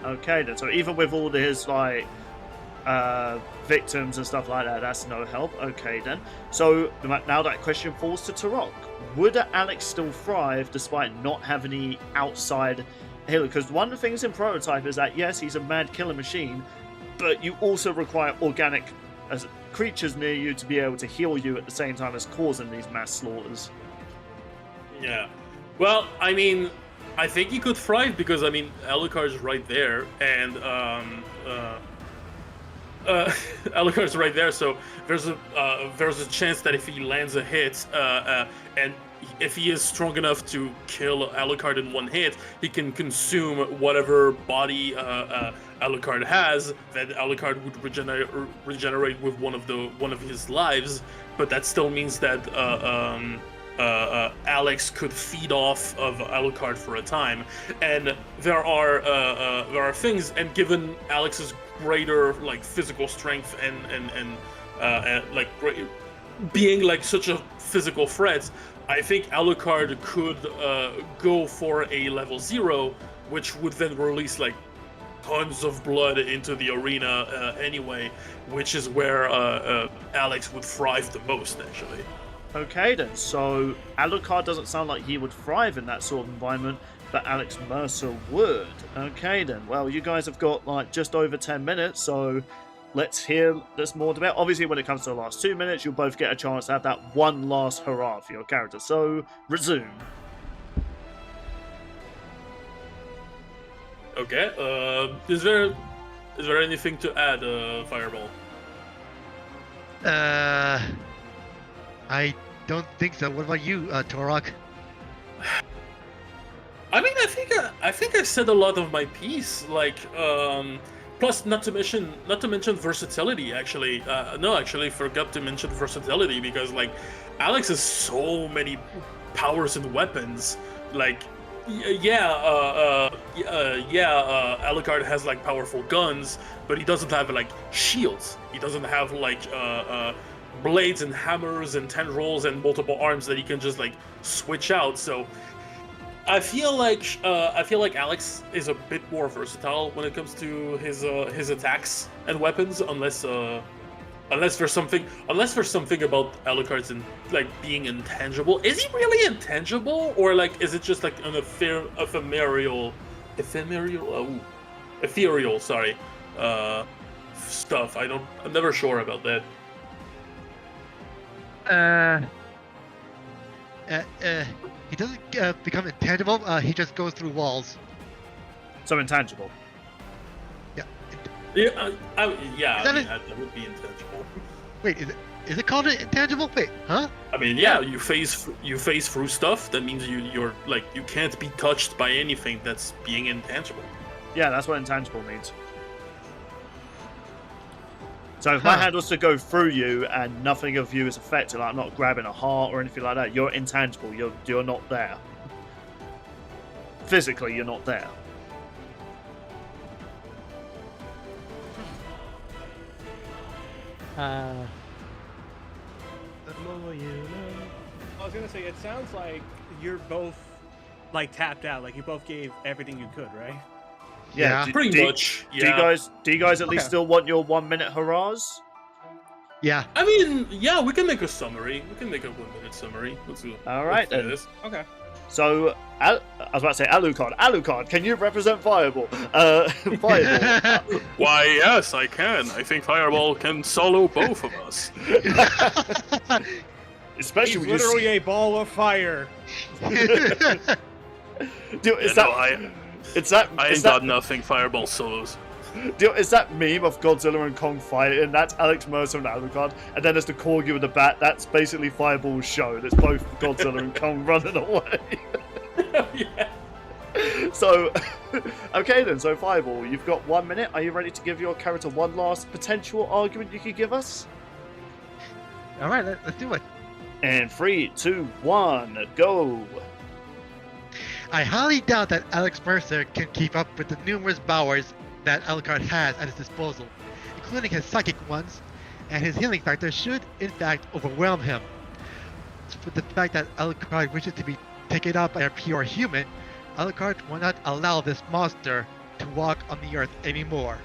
Okay, then. So even with all his, like, victims and stuff like that, that's no help. Okay, then. So now that question falls to Taurock. Would Alex still thrive despite not having any outside healer? Because one of the things in Prototype is that, yes, he's a mad killer machine, but you also require organic creatures near you to be able to heal you at the same time as causing these mass slaughters. Yeah. Well, I mean, I think he could thrive because, I mean, Alucard's right there, and Alucard's right there, so there's a chance that if he lands a hit, and if he is strong enough to kill Alucard in one hit, he can consume whatever body Alucard has. That Alucard would regenerate with one of his lives, but that still means that Alex could feed off of Alucard for a time. And there are things, and given Alex's greater like physical strength and like being like such a physical threat, I think Alucard could go for a level 0, which would then release like tons of blood into the arena anyway, which is where Alex would thrive the most, actually. Okay then, so Alucard doesn't sound like he would thrive in that sort of environment, but Alex Mercer would. Okay then, well, you guys have got like just over 10 minutes, so let's hear this more debate. Obviously, when it comes to the last 2 minutes, you'll both get a chance to have that one last hurrah for your character. So, resume. Okay, is there anything to add, Fireball? I don't think so. What about you, Taurock? I mean, I think I said a lot of my piece. Like, plus, not to mention versatility. Actually, no, actually, forgot to mention versatility because like, Alex has so many powers and weapons. Like, Alucard has like powerful guns, but he doesn't have like shields. He doesn't have like blades and hammers and tendrils and multiple arms that he can just like switch out. So I feel like Alex is a bit more versatile when it comes to his attacks and weapons, unless there's something about Alucard's like being intangible. Is he really intangible, or like is it just like an ethereal stuff? I'm never sure about that. He doesn't become intangible. He just goes through walls. So intangible. Yeah. Yeah, that would be intangible. Wait, is it? Is it called an intangible? Wait, huh? I mean, yeah, you phase through stuff. That means you're like you can't be touched by anything that's being intangible. Yeah, that's what intangible means. So if my hand was to go through you and nothing of you is affected, like I'm not grabbing a heart or anything like that, you're intangible. You're not there. Physically, you're not there. I was gonna say, it sounds like you're both like tapped out. Like you both gave everything you could, right? Yeah. Pretty much. Yeah. Do you guys at least still want your 1 minute hurrahs? Yeah. I mean, yeah, we can make a summary. We can make a 1 minute summary. Let's do. All right, let's do then. this. Okay. So, I was about to say Alucard. Alucard, can you represent Fireball? Fireball. Why, yes, I can. I think Fireball can solo both of us. Especially He's when you literally a ball of fire. Dude, is I ain't is got that nothing. Fireball solos. dude, is that meme of Godzilla and Kong fighting? That's Alex Mercer and Alucard, and then there's the Corgi with the bat. That's basically Fireball's show. That's both Godzilla and Kong running away. Yeah. So, okay then. So Fireball, you've got 1 minute. Are you ready to give your character one last potential argument you could give us? All right, let's do it. And 3, 2, 1, go. I highly doubt that Alex Mercer can keep up with the numerous powers that Alucard has at his disposal, including his psychic ones, and his healing factor should, in fact, overwhelm him. With the fact that Alucard wishes to be taken up by a pure human, Alucard will not allow this monster to walk on the earth anymore.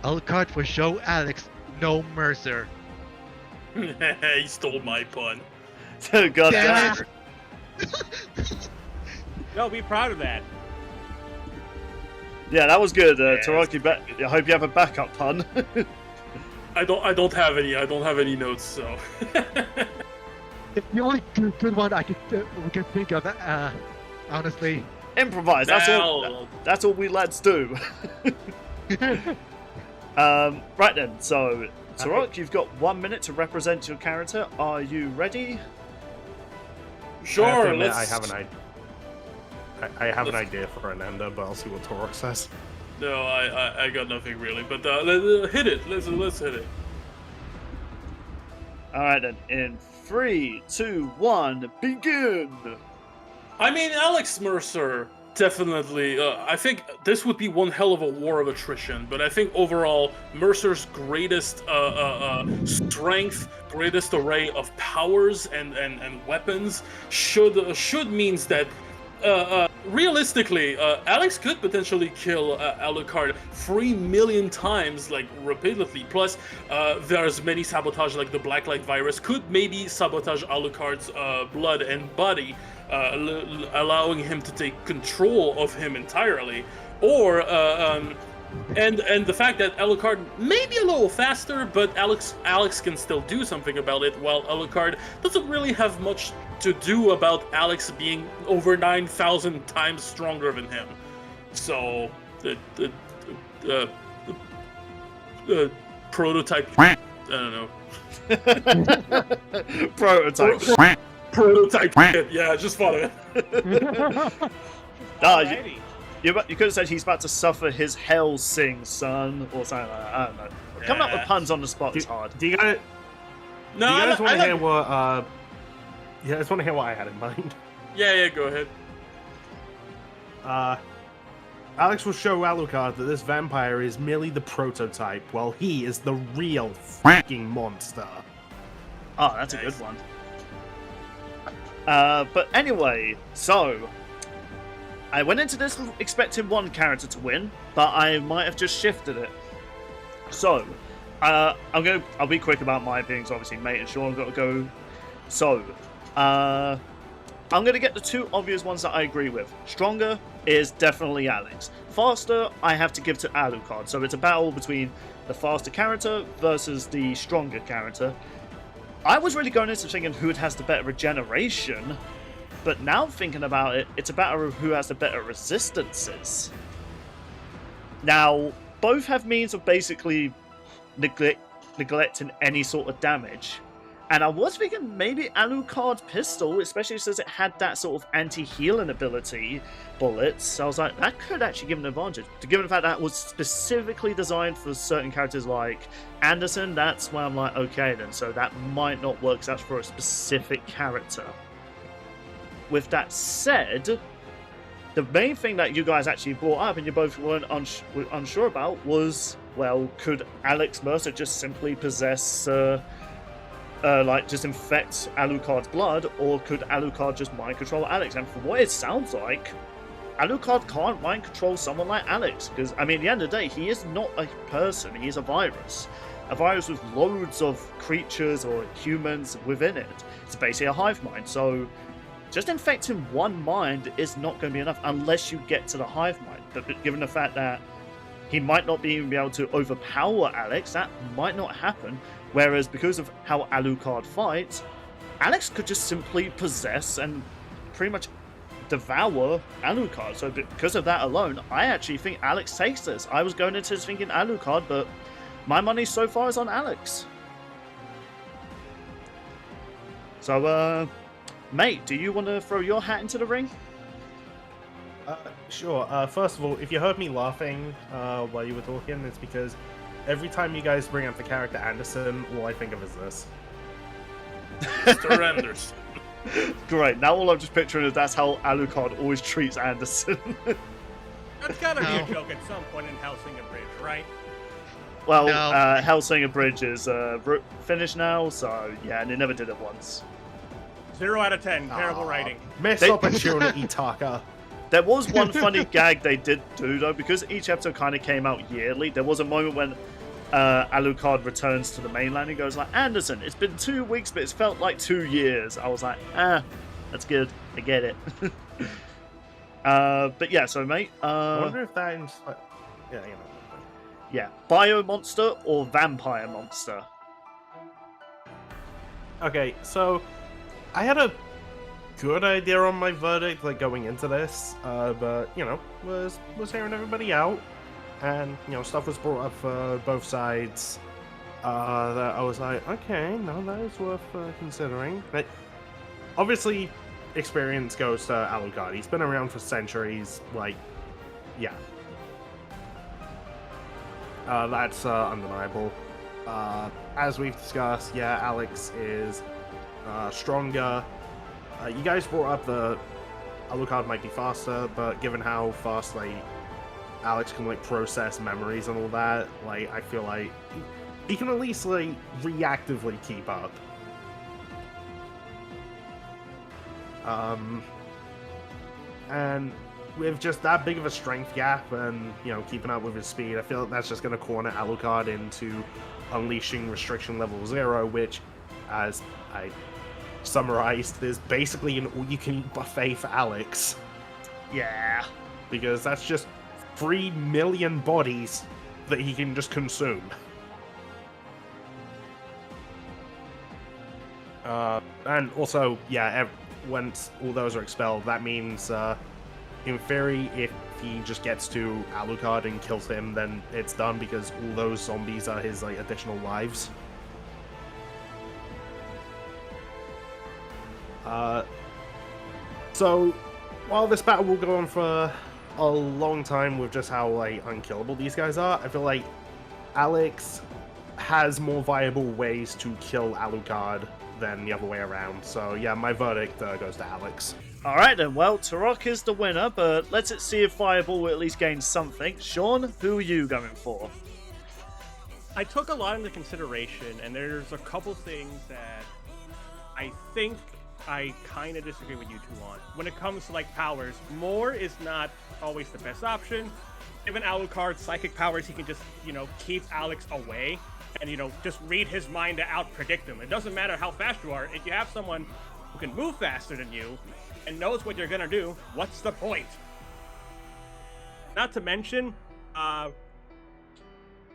Alucard will show Alex no Mercer. He stole my pun. God Damn damn. No, be proud of that. Yeah, that was good. Taurock, I hope you have a backup pun. I don't have any. I don't have any notes. So. It's the only good one we can think of, honestly. Improvise. That's all we lads do. Right then. So, Taurock, you've got 1 minute to represent your character. Are you ready? Sure. I have an idea for an ender, but I'll see what Taurock says. No, I got nothing really. But hit it. Let's hit it. All right then. In 3, 2, 1, begin. I mean, Alex Mercer, definitely. I think this would be one hell of a war of attrition, but I think overall, Mercer's greatest strength, greatest array of powers and weapons should means that realistically, Alex could potentially kill Alucard 3 million times, like repeatedly. Plus, there's many sabotage, like the Black Light virus, could maybe sabotage Alucard's blood and body, allowing him to take control of him entirely. Or and the fact that Alucard may be a little faster, but Alex can still do something about it, while Alucard doesn't really have much to do about Alex being over 9,000 times stronger than him. So the prototype. I don't know. Prototype. Prototype. Yeah, just follow it. You could have said he's about to suffer his Hellsing son or something like that. I don't know. Coming up with puns on the spot is hard. Do you guys want to hear what? Yeah, I just want to hear what I had in mind. Yeah, go ahead. Alex will show Alucard that this vampire is merely the prototype, while he is the real fucking monster. Oh, that's a good one. But anyway, so I went into this expecting one character to win, but I might have just shifted it. So I'll be quick about my opinions. Obviously, mate and Sean got to go. So I'm going to get the two obvious ones that I agree with. Stronger is definitely Alex. Faster, I have to give to Alucard. So it's a battle between the faster character versus the stronger character. I was really going into thinking who has the better regeneration, but now thinking about it, it's a matter of who has the better resistances. Now, both have means of basically neglecting any sort of damage. And I was thinking maybe Alucard pistol, especially since it had that sort of anti-healing ability bullets. I was like, that could actually give an advantage. Given the fact that was specifically designed for certain characters like Anderson, that's why I'm like, okay then, so that might not work, 'cause that's for a specific character. With that said, the main thing that you guys actually brought up and you both weren't unsure about was, well, could Alex Mercer just simply possess, just infect Alucard's blood, or could Alucard just mind control Alex? And from what it sounds like, Alucard can't mind control someone like Alex, because, I mean, at the end of the day, he is not a person, he is a virus. A virus with loads of creatures or humans within it. It's basically a hive mind, so just infecting one mind is not going to be enough unless you get to the hive mind. But given the fact that he might not even be able to overpower Alex, that might not happen. Whereas because of how Alucard fights, Alex could just simply possess and pretty much devour Alucard. So because of that alone, I actually think Alex takes this. I was going into this thinking Alucard, but my money so far is on Alex. So, mate, do you want to throw your hat into the ring? Sure. First of all, if you heard me laughing while you were talking, it's because every time you guys bring up the character Anderson, all I think of is this. Mr. Anderson. Great. Now all I'm just picturing is that's how Alucard always treats Anderson. That's gotta be a joke at some point in Hellsing Bridge, right? Well, No. Hellsing Bridge is finished now, so yeah, and they never did it once. 0 out of 10. Terrible writing. Missed They- opportunity, Taka. There was one funny gag they did do, though, because each episode kind of came out yearly. There was a moment when Alucard returns to the mainland and goes like, Anderson, it's been 2 weeks, but it's felt like 2 years. I was like, that's good. I get it. But yeah, so mate, I wonder if that yeah, you know. yeah, bio monster or vampire monster? Okay, so I had a good idea on my verdict, like going into this, but you know, was hearing everybody out, and you know, stuff was brought up for both sides. That I was like, okay, no, that is worth considering. But obviously, experience goes to Alucard. He's been around for centuries. Like, yeah, that's undeniable. As we've discussed, yeah, Alex is stronger. You guys brought up the Alucard might be faster, but given how fast like Alex can like process memories and all that, like I feel like he can at least like reactively keep up. And with just that big of a strength gap and you know keeping up with his speed, I feel like that's just going to corner Alucard into unleashing restriction level 0, which, as I summarized, is basically an all-you-can-eat buffet for Alex, Yeah. because that's just 3 million bodies that he can just consume. And also, yeah, once all those are expelled, that means, in theory, if he just gets to Alucard and kills him, then it's done, because all those zombies are his like additional lives. So, while this battle will go on for a long time with just how like unkillable these guys are, I feel like Alex has more viable ways to kill Alucard than the other way around. So yeah, my verdict goes to Alex. Alright then, well, Taurock is the winner, but let's see if Fireball will at least gain something. Sean, who are you going for? I took a lot into consideration, and there's a couple things that I think I kind of disagree with you two on. When it comes to like powers, more is not always the best option. Given Alucard's psychic powers, he can just, you know, keep Alex away and, you know, just read his mind to out-predict him. It doesn't matter how fast you are. If you have someone who can move faster than you and knows what you're gonna do, what's the point? Not to mention,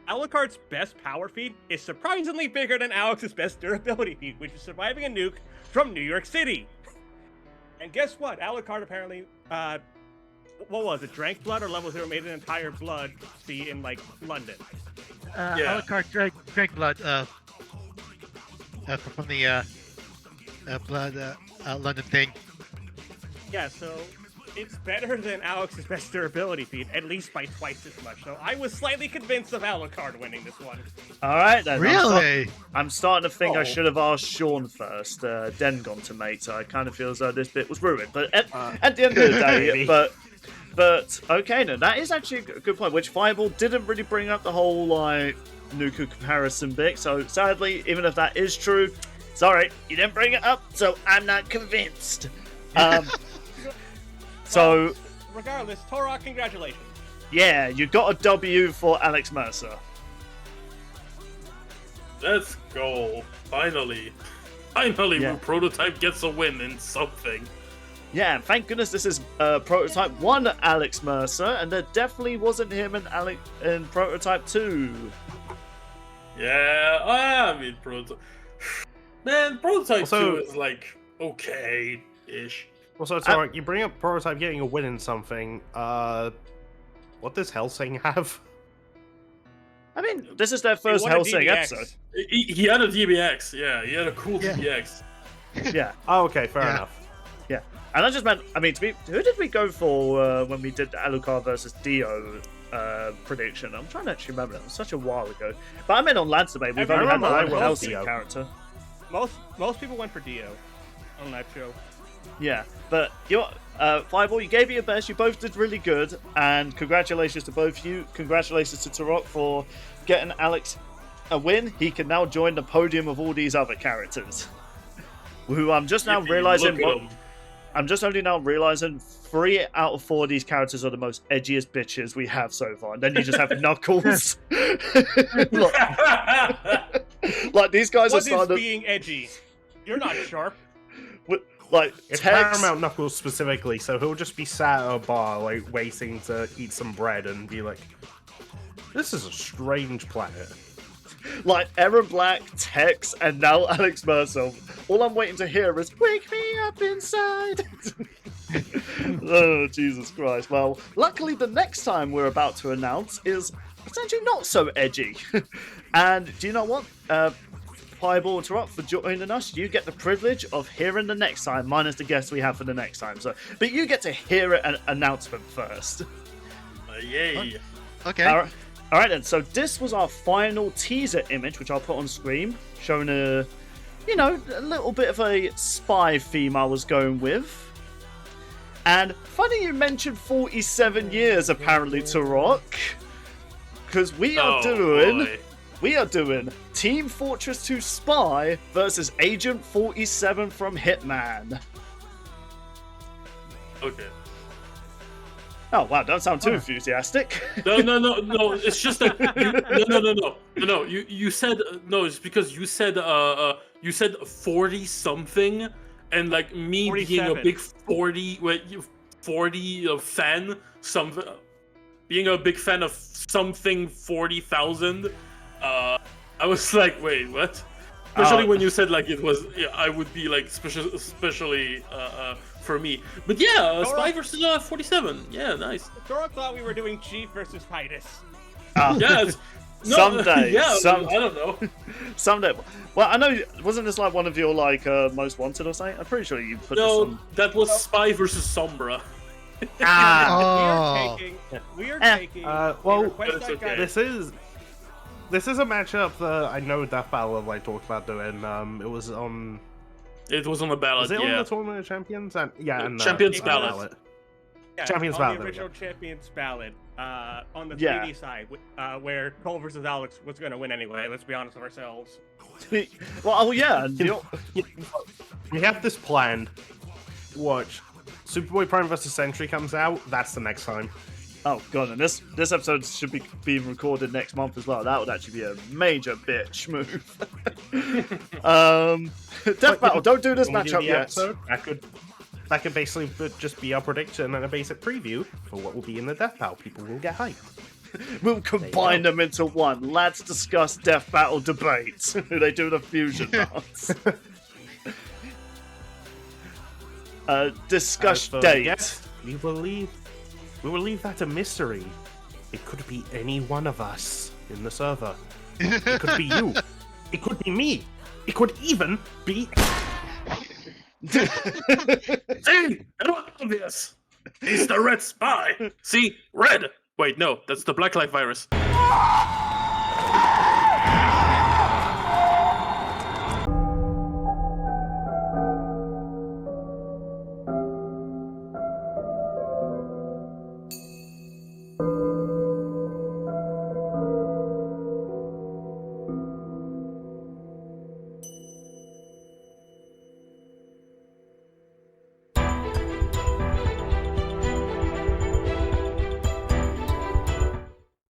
Alucard's best power feat is surprisingly bigger than Alex's best durability feat, which is surviving a nuke from New York City. And guess what? Alucard apparently, what was it? Drank blood or level 0 made an entire blood feat in, like, London. Yeah. Alucard drank blood. from the blood London thing. Yeah, so it's better than Alex's best durability feat, at least by twice as much. So I was slightly convinced of Alucard winning this one. All right, then. Really? I'm starting to think I Oh. should have asked Sean first. Dengon to mate, so I kind of feel as though this bit was ruined. But at the end of the day, Maybe. but okay, no, that is actually a good point. Which Fireball didn't really bring up the whole like Nuku comparison bit. So sadly, even if that is true, sorry, you didn't bring it up, so I'm not convinced. So Regardless, Taurock, congratulations. yeah, you got a W for Alex Mercer. Let's go. Finally. Finally, Yeah. Prototype gets a win in something. Yeah, and thank goodness this is Prototype 1 Alex Mercer, and there definitely wasn't him in Prototype 2. Yeah, I mean, Prototype. Man, Prototype Also- 2 is like okay-ish. Also, Taurock, you bring up Prototype getting a win in something. What does Hellsing have? I mean, this is their He first won a Hellsing DBX. episode. He had a DBX, yeah, he had a cool Yeah. DBX. Yeah, Oh, okay, fair Yeah. enough. yeah. And I just meant, I mean, who did we go for when we did the Alucard versus Dio prediction? I'm trying to actually remember. It was such a while ago. But I meant on Lancer, mate. We've I only had remember one I went Hellsing Dio. character. Most people went for Dio on that show. Yeah, but Fireball, you gave it your best. You both did really good, and congratulations to both of you. Congratulations to Taurock for getting Alex a win. He can now join the podium of all these other characters, who I'm just now Yippee, realizing. look at him. I'm just only now realizing 3 out of 4 of these characters are the most edgiest bitches we have so far, and then you just have Knuckles. like these guys What are is starting being edgy? You're not sharp. like It's Tex. Paramount Knuckles specifically, so he'll just be sat at a bar, like, waiting to eat some bread and be like, this is a strange planet. Like Aaron Black, Tex, and now Alex Mercer. All I'm waiting to hear is "Wake me up inside." Oh, Jesus Christ! Well, luckily the next time we're about to announce is essentially not so edgy. And do you know what? Fireball and Taurock for joining us. You get the privilege of hearing the next time, minus the guests we have for the next time. So, but you get to hear an announcement first. Yay. Okay. All right then. So this was our final teaser image, which I'll put on screen, showing a little bit of a spy theme I was going with. And funny you mentioned 47 years apparently, Taurock, because we are doing Team Fortress 2 Spy versus Agent 47 from Hitman. Okay. Oh wow, don't sound too enthusiastic. No. It's just that no. You said no. It's because you said 40 something, and like me being a 47. big 40 fan, being a big fan of something 40,000. I was like, wait, what? Especially when you said like it was, I would be like especially for me. But yeah, Spy versus 47. Yeah, nice. Taurock thought we were doing Chief versus Titus. Yes. No, Someday, yeah, some- I don't know. Someday. Well, I know. Wasn't this like one of your like most wanted or something? I'm pretty sure you put this No, on. that was Spy versus Sombra. Ah, We are Eh. taking. Well, a request it's I got- okay. This is a matchup that I know Death Battle have like talked about doing. It was on. It was on the ballot, Was it on yeah. the Tournament of Champions? And Champions It ballot. was. Yeah, Champions on ballot, the there we original Champions ballot, on the Yeah. 3D side, where Cole versus Alex was going to win anyway. Let's be honest with ourselves. well, yeah. and We have this planned. Watch. Superboy Prime vs. Sentry comes out. That's the next time. Oh god, and this episode should be being recorded next month as well. That would actually be a major bitch move. Death Battle, don't do this When we do matchup the yet. episode, that could basically just be our prediction and a basic preview for what will be in the Death Battle. People will get hyped. We'll combine them into one. Lads discuss Death Battle debates. They do the fusion dance. Discuss As for date. guests, we will leave that a mystery. It could be any one of us in the server. It could be you. It could be me. It could even be... See? It was obvious! He's the red spy! See? Red! Wait, no, that's the black light virus.